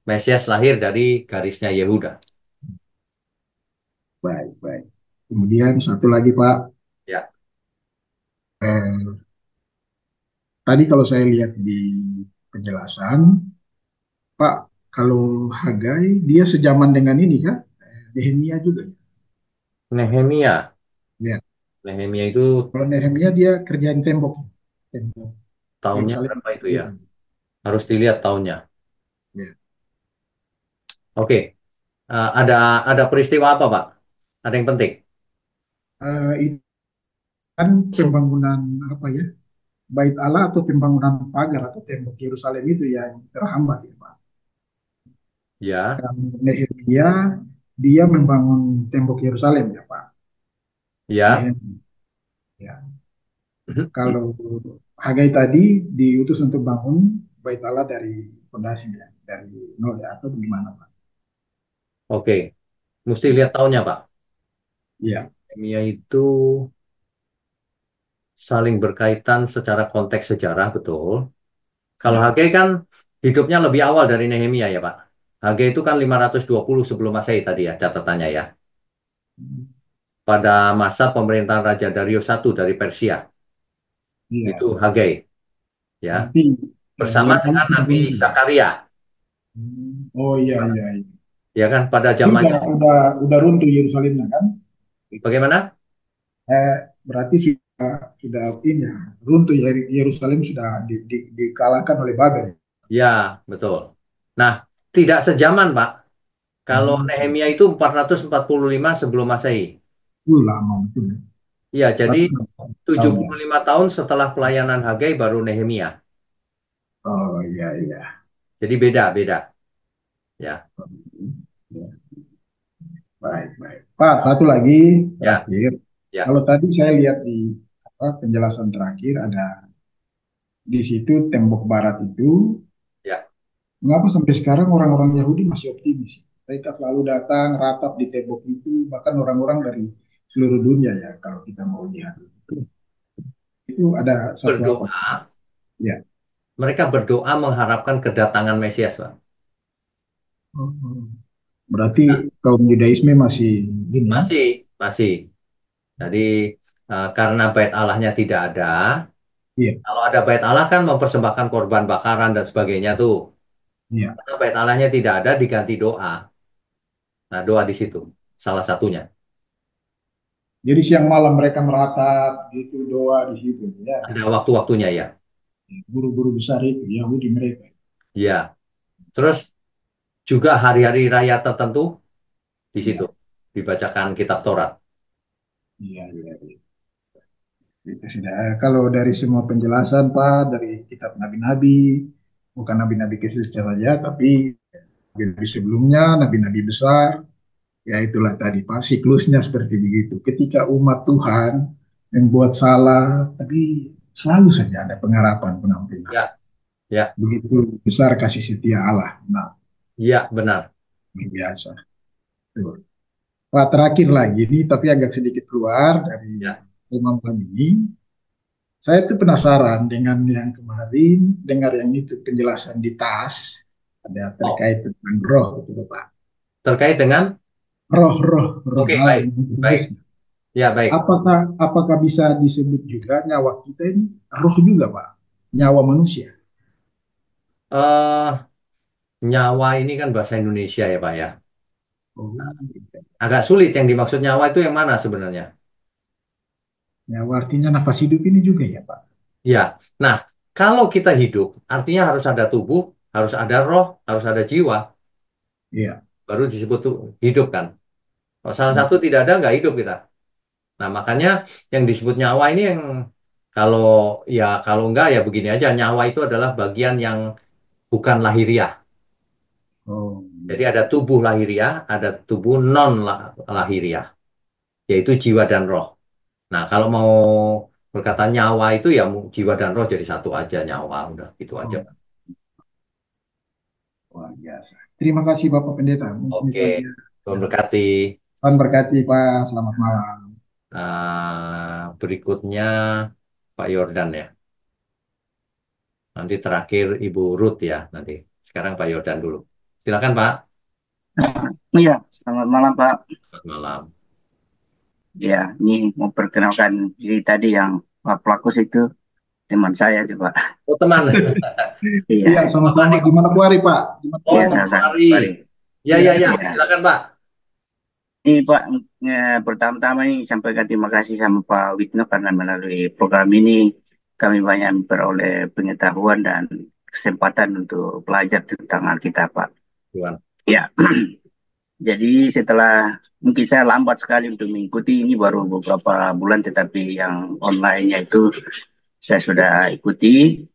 Mesias lahir dari garisnya Yehuda. Baik, baik. Kemudian satu lagi Pak, Ya, eh, tadi kalau saya lihat di penjelasan Pak, kalau Hagai dia sejaman dengan ini kan, Nehemia juga ya. Nehemia. Ya, Nehemia itu kalau Nehemia dia kerjain tembok, tembok tahunnya Yerusalem. berapa itu ya? Harus dilihat tahunnya. Ya. Oke, ada peristiwa apa, Pak? Ada yang penting? Itu kan pembangunan apa ya? Bait Allah atau pembangunan pagar atau tembok Yerusalem itu yang terhambat ya Pak. Ya, Dan Nehemia dia membangun tembok Yerusalem ya Pak. ya. Nehemia. Ya. Kalau Hagai tadi diutus untuk bangun Bait Allah dari fondasinya, dari nol ya, atau gimana Pak? Oke, mesti lihat tahunnya, Pak. Iya, Nehemia itu saling berkaitan secara konteks sejarah, betul. Kalau iya. Hagai kan hidupnya lebih awal dari Nehemia ya, Pak. Hagai itu kan 520 sebelum Masehi tadi ya, catatannya ya. Pada masa pemerintahan Raja Darius I dari Persia. Iya. Itu Hagai, ya. Berarti Bersama yang ini dengan sudah Nabi runtuh. Zakaria, Oh iya iya iya. ya kan, pada Ini zamannya. udah runtuh Yerusalemnya kan? Bagaimana? Berarti sudah sudah ini ya, runtuh Yerusalem sudah dikalahkan oleh Babel. Ya, betul. Nah, tidak sejaman, Pak. Kalau Nehemia itu 445 sebelum Masehi. Lama betul ya. Ya, jadi 100 tahun ya. 75 tahun setelah pelayanan Hagai baru Nehemia. Oh iya iya. Jadi beda-beda. Ya, Ya, baik baik. Pak, satu lagi ya, terakhir. ya, Kalau tadi saya lihat di penjelasan terakhir ada di situ tembok barat itu, ya. mengapa sampai sekarang orang-orang Yahudi masih optimis? Mereka selalu datang ratap di tembok itu, bahkan orang-orang dari seluruh dunia ya kalau kita mau lihat. Itu ada satu apa? Berdoa, Ya. mereka berdoa mengharapkan kedatangan Mesias, Pak. Oh, berarti kaum Yudaisme masih gini ya? Masih, masih. Jadi karena bait Allahnya tidak ada, Iya, kalau ada bait Allah kan mempersembahkan korban bakaran dan sebagainya tuh. iya. Karena bait Allahnya tidak ada diganti doa. Nah, doa di situ salah satunya. Jadi siang malam mereka meratap gitu doa di situ ya. Ada waktu-waktunya ya. Guru-guru besar itu Yahudi mereka. Ya. Terus juga hari-hari raya tertentu di situ Iya, dibacakan kitab Taurat. iya, iya. Iya. Itu sudah. Kalau dari semua penjelasan Pak dari kitab nabi-nabi, bukan nabi-nabi kecil saja, tapi nabi-nabi sebelumnya, nabi-nabi besar, ya itulah tadi Pak siklusnya seperti begitu. Ketika umat Tuhan membuat salah, tapi selalu saja ada pengharapan pengampunan. Ya, ya, Begitu besar kasih setia Allah. Nah, ya, benar. luar biasa. Tuh. Pak terakhir lagi ini, tapi agak sedikit keluar dari Ya. tema malam ini. Saya tuh penasaran dengan yang kemarin, dengar yang itu penjelasan di tas, ada Oh, terkait tentang roh, gitu Pak. terkait dengan Roh oke, Allah baik. yang Baik. kudus. Ya, baik. Apakah bisa disebut juga nyawa kita ini roh juga Pak? Nyawa manusia. eh Nyawa ini kan bahasa Indonesia ya, Pak ya. Oh, Agak sulit yang dimaksud nyawa itu yang mana sebenarnya? nyawa artinya nafas hidup ini juga ya Pak? Ya. Nah, kalau kita hidup, artinya harus ada tubuh, harus ada roh, harus ada jiwa, Iya. baru disebut tuh hidup kan. Kalau salah satu tidak ada, nggak hidup kita. Nah, makanya yang disebut nyawa ini yang kalau kalau enggak ya begini aja, nyawa itu adalah bagian yang bukan lahiriah. Oh, Jadi iya. ada tubuh lahiriah, ada tubuh non lahiriah, yaitu jiwa dan roh. Nah, kalau mau berkata nyawa itu ya jiwa dan roh jadi satu aja nyawa, udah gitu aja. Oh, luar biasa. Terima kasih Bapak Pendeta. Mungkin Oke, itu aja. Tuhan Ya. berkati. Tuhan berkati Pak. Selamat malam. Berikutnya Pak Yordan ya. Nanti terakhir Ibu Ruth ya nanti. Sekarang Pak Yordan dulu. Silakan Pak. Iya, selamat malam Pak. Selamat malam. Ya, ini mau perkenalkan diri tadi yang Pak Pelakus itu teman saya tuh Pak. Oh teman. Iya, Iya, sama-sama. Di Manokwari Pak. Di Oh iya Manokwari. sama-sama. Mari. Mari. Ya ya ya. Iya. Silakan Pak. Ini Pak, pertama-tama ini sampaikan terima kasih sama Pak Witno karena melalui program ini kami banyak memperoleh pengetahuan dan kesempatan untuk belajar tentang Alkitab Pak. Tuhan. Ya, jadi setelah mungkin saya lambat sekali untuk mengikuti ini baru beberapa bulan, tetapi yang online-nya itu saya sudah ikuti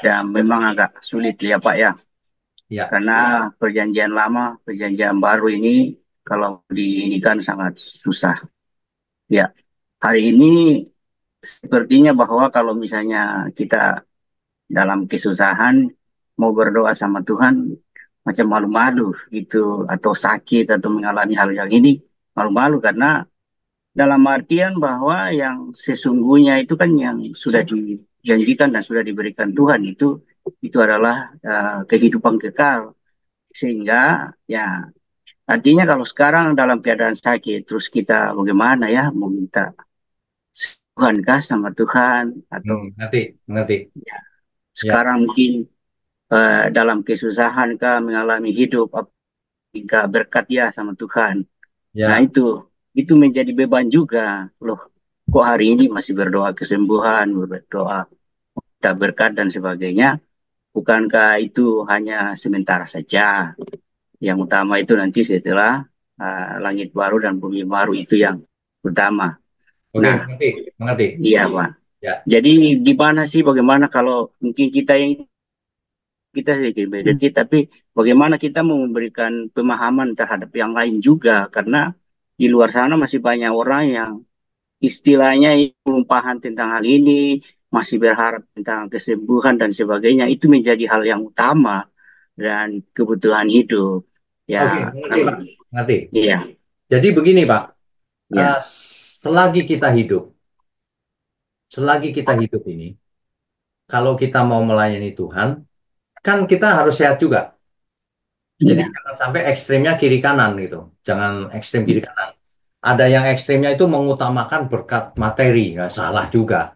dan memang agak sulit ya Pak ya. Ya. Karena perjanjian lama, perjanjian baru ini kalau diinikan sangat susah. Ya, hari ini sepertinya bahwa kalau misalnya kita dalam kesusahan mau berdoa sama Tuhan macam malu-malu gitu atau sakit atau mengalami hal yang ini malu-malu karena dalam artian bahwa yang sesungguhnya itu kan yang sudah dijanjikan dan sudah diberikan Tuhan itu adalah kehidupan kekal sehingga ya artinya kalau sekarang dalam keadaan sakit terus kita bagaimana ya meminta Tuhan kah sama Tuhan atau Ngerti. ya, sekarang mungkin dalam kesusahan kah mengalami hidup minta berkat ya sama Tuhan. Ya. Nah itu menjadi beban juga loh. kok hari ini masih berdoa kesembuhan, berdoa minta berkat dan sebagainya. Bukankah itu hanya sementara saja? Yang utama itu nanti setelah langit baru dan bumi baru itu yang utama. Oke, Nah, mengerti, mengerti. iya Pak. Ya, Jadi gimana sih, bagaimana kalau mungkin kita sedikit beda dikit, tapi bagaimana kita mau memberikan pemahaman terhadap yang lain juga, karena di luar sana masih banyak orang yang istilahnya perumpamaan tentang hal ini, masih berharap tentang kesembuhan dan sebagainya, itu menjadi hal yang utama dan kebutuhan hidup. Ya, oke, mengerti kalau Pak, mengerti. iya, Jadi begini Pak, ya, eh, selagi kita hidup, selagi kita hidup ini, kalau kita mau melayani Tuhan, kan kita harus sehat juga. Jadi iya, jangan sampai ekstrimnya kiri kanan gitu. Jangan ekstrim kiri kanan. Ada yang ekstrimnya itu mengutamakan berkat materi, nggak salah juga.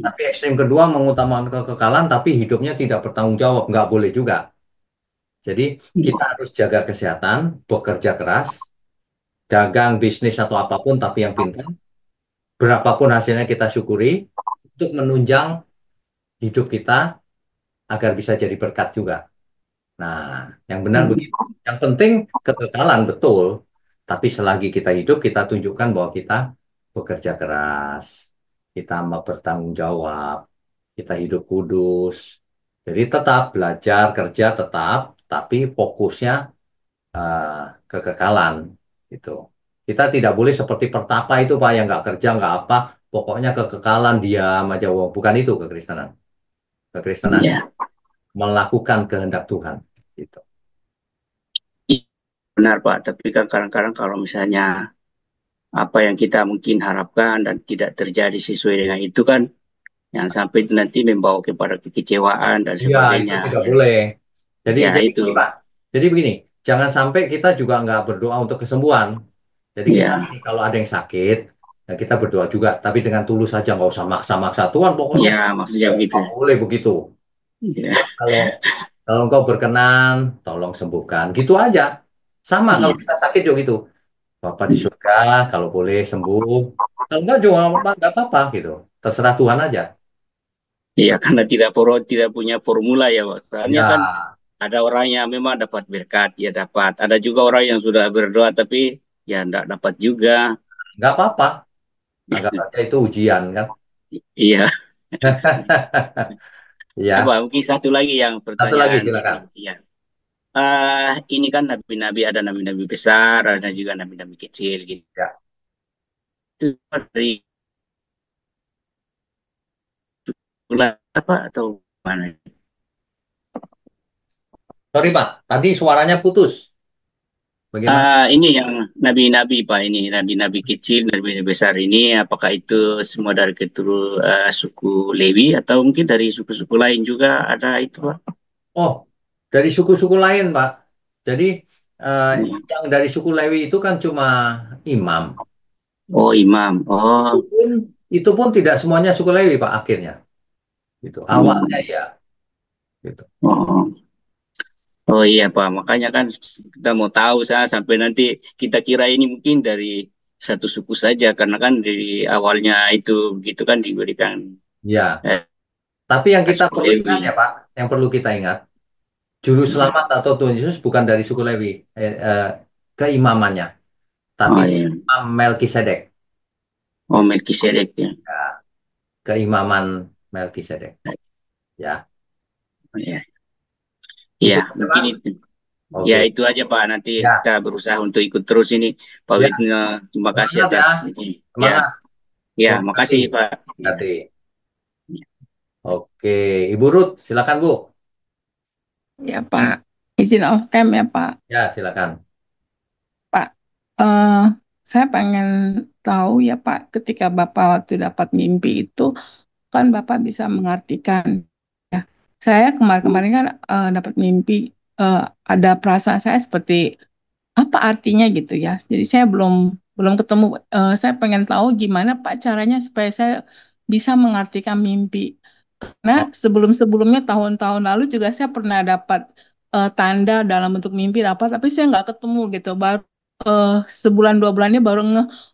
Tapi ekstrim kedua mengutamakan kekekalan, tapi hidupnya tidak bertanggung jawab, nggak boleh juga. Jadi kita harus jaga kesehatan, bekerja keras, dagang, bisnis atau apapun, tapi yang pintar. Berapapun hasilnya kita syukuri untuk menunjang hidup kita agar bisa jadi berkat juga. Nah, yang benar begitu. Yang penting kekekalan betul, tapi selagi kita hidup, kita tunjukkan bahwa kita bekerja keras, kita mau bertanggung jawab, kita hidup kudus. Jadi tetap belajar, kerja tetap, tapi fokusnya eh, kekekalan gitu. Kita tidak boleh seperti pertapa itu Pak yang nggak kerja, nggak apa, pokoknya kekekalan diam aja. Wah, bukan itu kekristenan. Kekristenan iya. melakukan kehendak Tuhan. Gitu. Benar Pak. Tapi kan kadang-kadang kalau misalnya apa yang kita mungkin harapkan dan tidak terjadi sesuai dengan itu kan, yang sampai itu nanti membawa kepada kekecewaan dan Iya, itu sebagainya. tidak Ya, boleh. Jadi, ya jadi itu. gini, Pak. Jadi begini, jangan sampai kita juga nggak berdoa untuk kesembuhan. Jadi kita Ya, gini, kalau ada yang sakit, ya kita berdoa juga, tapi dengan tulus saja, nggak usah maksa-maksa. Tuhan, pokoknya ya maksudnya begitu. nggak boleh begitu. Ya, Kalau kalau engkau berkenan, tolong sembuhkan. Gitu aja. Sama kalau iya. kita sakit juga gitu. Bapak di surga, kalau boleh sembuh. Kalau enggak juga nggak apa-apa gitu. Terserah Tuhan aja. Iya, karena tidak punya formula ya, Pak. Soalnya kan Ya, ada orang yang memang dapat berkat, ya dapat. Ada juga orang yang sudah berdoa tapi ya tidak dapat juga. nggak apa-apa. Anggap aja itu ujian kan. Iya. Apa Ya, mungkin satu lagi yang satu lagi pertanyaan ini. silakan. Ya. Ini kan nabi-nabi, ada nabi-nabi besar, ada juga nabi-nabi kecil gitu. Ya, Itu dari bulan apa atau mana? sorry Pak, tadi suaranya putus. Bagaimana? Ini yang nabi-nabi Pak, ini nabi-nabi kecil, nabi-nabi besar ini, apakah itu semua dari suku Lewi atau mungkin dari suku-suku lain juga ada itu Pak? Oh, dari suku-suku lain Pak. Jadi eh, Iya. yang dari suku Lewi itu kan cuma imam. Oh imam, Itu oh, pun, itu pun tidak semuanya suku Lewi Pak akhirnya. Itu awalnya hmm. ya. Gitu. Oh, oh iya Pak, makanya kan kita mau tahu saya sampai nanti kita kira ini mungkin dari satu suku saja, karena kan dari awalnya itu begitu kan diberikan Ya, eh, tapi yang kita suku perlu ingat ya Lewi. Pak, yang perlu kita ingat, juru Iya. selamat atau Tuhan Yesus bukan dari suku Lewi, keimamannya, tapi Oh iya, Imam Melkisedek, oh Melkisedek ya. ya, keimaman Melkisedek, ya, Oh, iya. itu Ya, aja mungkin Pak. itu. Ya, Oke, itu aja Pak. Nanti kita ya, berusaha untuk ikut terus ini. Pak ya, Wisnu, terima kasih semangat ya, atas ini. Ya, semangat, ya, Tuhan berkati, makasih Pak. Ya. berkati. Oke, Ibu Ruth, silakan Bu. Ya Pak, izin off cam ya Pak. Ya, silakan. Pak, eh, saya pengen tahu ya Pak, ketika Bapak waktu dapat mimpi itu, kan Bapak bisa mengartikan. Saya kemarin-kemarin kan dapat mimpi, eh, ada perasaan saya seperti apa artinya gitu ya. Jadi saya belum belum ketemu. Saya pengen tahu gimana Pak caranya supaya saya bisa mengartikan mimpi. Karena sebelum-sebelumnya tahun-tahun lalu juga saya pernah dapat tanda dalam bentuk mimpi dapat, tapi saya nggak ketemu gitu. Baru sebulan 2 bulannya baru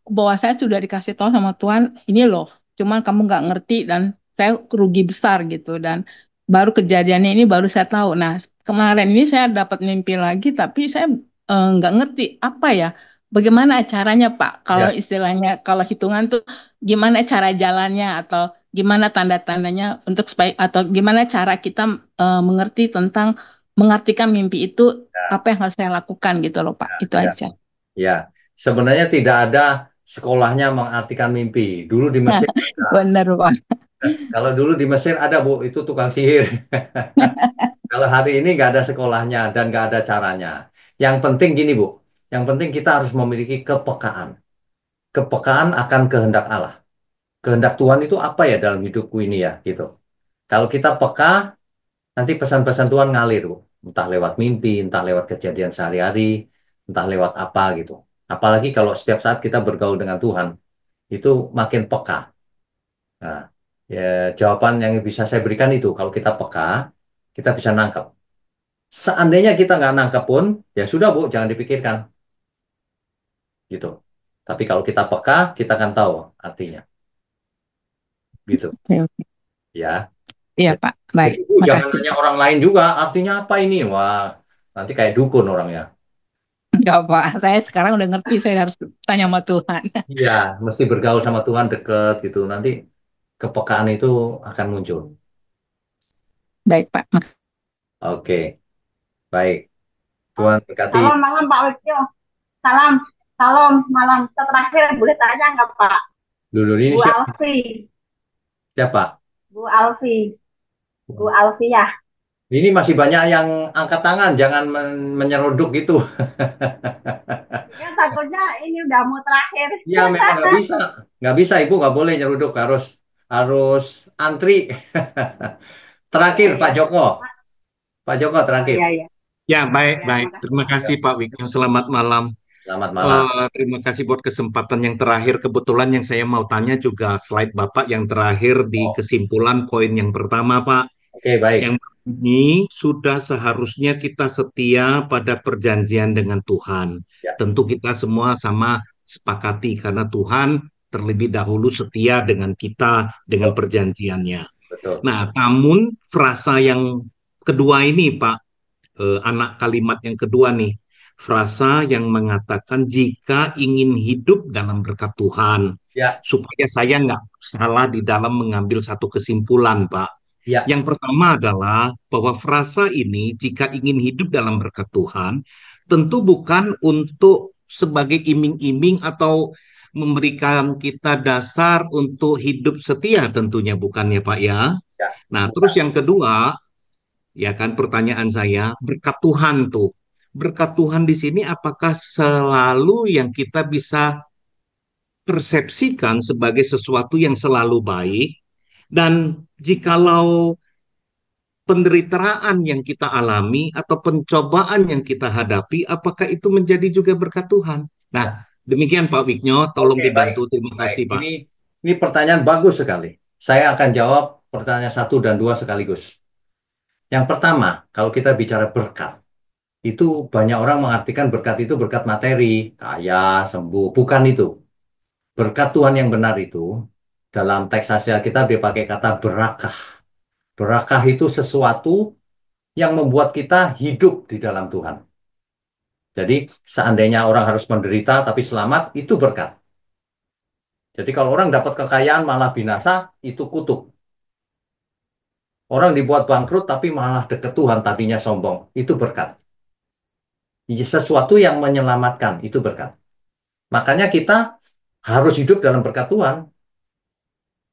bahwa saya sudah dikasih tahu sama Tuhan ini loh, cuman kamu nggak ngerti dan saya rugi besar gitu dan baru kejadiannya ini baru saya tahu. Nah kemarin ini saya dapat mimpi lagi tapi saya nggak ngerti apa ya, bagaimana caranya Pak kalau Ya, istilahnya kalau hitungan tuh gimana cara jalannya atau gimana tanda-tandanya untuk supaya atau gimana cara kita mengerti tentang mengartikan mimpi itu, ya, apa yang harus saya lakukan gitu loh Pak, itu ya. aja. Ya. Sebenarnya tidak ada sekolahnya mengartikan mimpi. Dulu di Mesir ada. Bener, Pak. Kalau dulu di Mesir ada, Bu, itu tukang sihir. Kalau hari ini nggak ada sekolahnya dan nggak ada caranya. Yang penting gini, Bu. Yang penting kita harus memiliki kepekaan. Kepekaan akan kehendak Allah. Kehendak Tuhan itu apa ya dalam hidupku ini ya, gitu. Kalau kita peka, nanti pesan-pesan Tuhan ngalir, Bu. Entah lewat mimpi, entah lewat kejadian sehari-hari, entah lewat apa gitu. Apalagi kalau setiap saat kita bergaul dengan Tuhan, itu makin peka. Nah, ya jawaban yang bisa saya berikan itu, kalau kita peka, kita bisa nangkep. Seandainya kita nggak nangkep pun, ya sudah Bu, jangan dipikirkan, gitu. Tapi kalau kita peka, kita akan tahu artinya, gitu. Oke, oke. Ya. Iya, Jadi, Pak. Baik. jadi Bu, jangan Makasih, nanya Pak. orang lain juga, artinya apa ini? Wah, nanti kayak dukun orangnya. Enggak, Pak. Saya sekarang udah ngerti, saya harus tanya sama Tuhan. Iya, mesti bergaul sama Tuhan deket gitu. Nanti kepekaan itu akan muncul. Baik, Pak. Oke, baik. Tuhan berkati. Salam malam Pak Wikyo. Salam, salam malam. Terakhir boleh tanya nggak Pak? Dulu ini Bu siapa? Alfi, Siapa? Bu Alfi, Bu Alfi ya. Ini masih banyak yang angkat tangan, jangan menyeruduk gitu. Ya takutnya ini udah mau terakhir. Ya memang nggak bisa Ibu nggak boleh nyeruduk, harus harus antri. Iya Terakhir ya. Pak Joko Oh terakhir. iya ya. Ya, baik, Ya baik. makasih Terima Pak. kasih Pak Wigno. Selamat malam. Selamat malam. Terima kasih buat kesempatan yang terakhir. Kebetulan yang saya mau tanya juga slide Bapak yang terakhir di Oh, kesimpulan poin yang pertama, Pak. oke baik. Yang ini sudah seharusnya kita setia pada perjanjian dengan Tuhan. Ya, Tentu kita semua sama sepakati karena Tuhan terlebih dahulu setia dengan kita dengan betul, perjanjiannya. betul. Nah, namun frasa yang kedua ini, Pak, anak kalimat yang kedua nih, frasa yang mengatakan jika ingin hidup dalam berkat Tuhan, Ya, supaya saya nggak salah di dalam mengambil satu kesimpulan, Pak. ya, Yang pertama adalah bahwa frasa ini jika ingin hidup dalam berkat Tuhan, tentu bukan untuk sebagai iming-iming atau memberikan kita dasar untuk hidup setia tentunya bukan ya Pak ya. ya. Nah, terus Bukan. yang kedua, ya kan pertanyaan saya, berkat Tuhan tuh. Berkat Tuhan di sini apakah selalu yang kita bisa persepsikan sebagai sesuatu yang selalu baik? Dan jikalau penderitaan yang kita alami atau pencobaan yang kita hadapi, apakah itu menjadi juga berkat Tuhan? Nah, Ya. demikian Pak Wigno, tolong Oke, baik. dibantu. Terima Baik. kasih Pak. Ini pertanyaan bagus sekali. Saya akan jawab pertanyaan satu dan dua sekaligus. Yang pertama, kalau kita bicara berkat, itu banyak orang mengartikan berkat itu berkat materi, kaya, sembuh. Bukan itu. Berkat Tuhan yang benar itu, dalam teks Asia kita dipakai kata berakah. Berakah itu sesuatu yang membuat kita hidup di dalam Tuhan. Jadi, seandainya orang harus menderita tapi selamat, itu berkat. Jadi, kalau orang dapat kekayaan malah binasa, itu kutuk. Orang dibuat bangkrut tapi malah deket Tuhan, tadinya sombong, itu berkat. Sesuatu yang menyelamatkan, itu berkat. Makanya kita harus hidup dalam berkat Tuhan.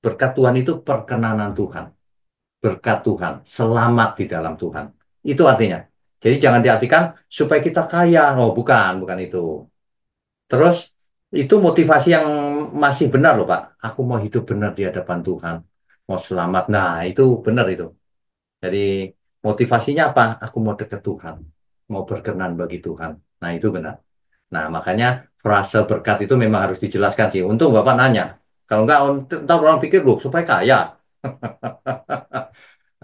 Berkat Tuhan itu perkenanan Tuhan. Berkat Tuhan, selamat di dalam Tuhan. Itu artinya. Jadi jangan diartikan supaya kita kaya. Oh, bukan itu. Terus itu motivasi yang masih benar loh, Pak. Aku mau hidup benar di hadapan Tuhan. Mau selamat. Nah, itu benar itu. Jadi motivasinya apa? Aku mau dekat Tuhan. Mau berkenan bagi Tuhan. Nah, itu benar. Nah, makanya frase berkat itu memang harus dijelaskan sih. Untung Bapak nanya. Kalau enggak, ntar orang pikir, loh, supaya kaya.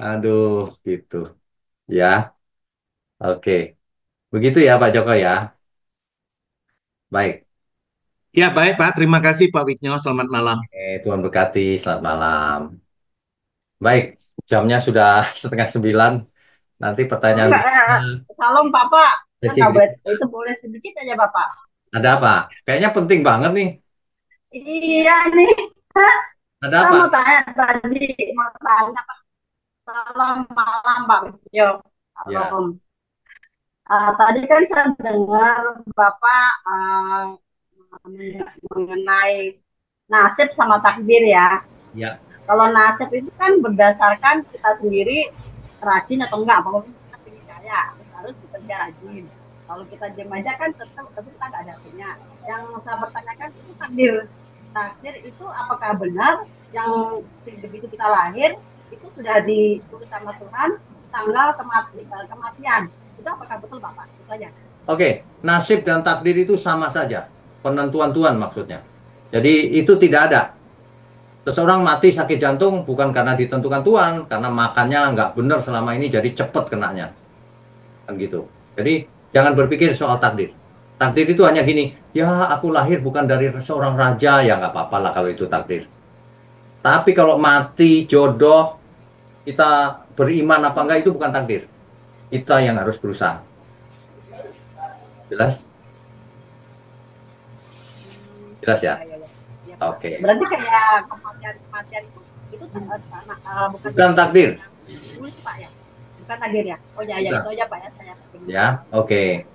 Aduh, gitu. Ya, oke. Begitu ya Pak Joko ya. Baik. Ya, baik Pak. Terima kasih Pak Wisnyo. Selamat malam. Tuhan berkati. Selamat malam. Baik, jamnya sudah 8:30. Nanti pertanyaan Enggak, salam Bapak. sesi Itu boleh sedikit aja Bapak. ada apa? Kayaknya penting banget nih. Iya nih. Ada Saya apa? mau tanya tadi, mau tanya Pak. Salam malam Pak Wisyo. Ya. Salam. Tadi kan saya dengar Bapak mengenai nasib sama takdir ya. Ya. Kalau nasib itu kan berdasarkan kita sendiri rajin atau enggak. Pokoknya kita ingin kaya, harus bekerja rajin. Kalau kita diam aja kan tetap kita nggak ada hasilnya. Yang saya pertanyakan itu takdir. Takdir itu apakah benar yang begitu kita lahir itu sudah ditulis sama Tuhan tanggal kematian? Itu apakah betul Bapak? Itu saja. Oke, nasib dan takdir itu sama saja. Penentuan Tuhan maksudnya. Jadi itu tidak ada. Seseorang mati sakit jantung bukan karena ditentukan Tuhan, karena makannya nggak benar selama ini jadi cepet kenanya. Kan gitu. Jadi jangan berpikir soal takdir. Takdir itu hanya gini, ya aku lahir bukan dari seorang raja, ya nggak apa-apa lah kalau itu takdir. Tapi kalau mati, jodoh, kita beriman apa enggak itu bukan takdir. Kita yang harus berusaha. Jelas? Jelas ya? Oke. Berarti kayak kematian itu bukan takdir. Tulis Pak ya? Bukan takdir ya? Oh ya, itu aja Pak ya saya. Ya, oke.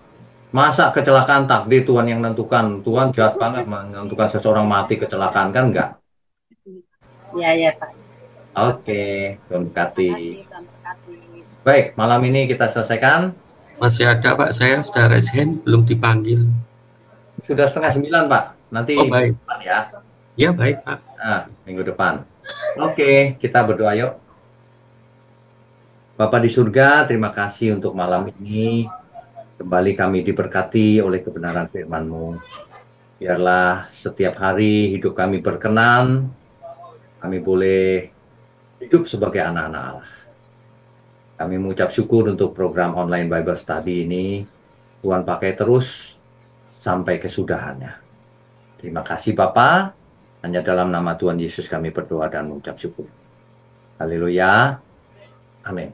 Masa kecelakaan takdir Tuhan yang menentukan? Tuhan jahat banget menentukan seseorang mati kecelakaan, kan enggak? Iya Pak. Oke, Tuhan berkati. Baik, malam ini kita selesaikan. Masih ada Pak, saya sudah raise hand, belum dipanggil. Sudah 8:30 Pak. Nanti baik. Depan ya. Ya baik Pak. Minggu depan. Oke, kita berdoa yuk. Bapa di surga, terima kasih untuk malam ini. Kembali kami diberkati oleh kebenaran firman-Mu. Biarlah setiap hari hidup kami berkenan. Kami boleh hidup sebagai anak-anak Allah. Kami mengucap syukur untuk program online Bible Study ini. Tuhan pakai terus sampai kesudahannya. Terima kasih Bapa. Hanya dalam nama Tuhan Yesus kami berdoa dan mengucap syukur. Haleluya. Amin.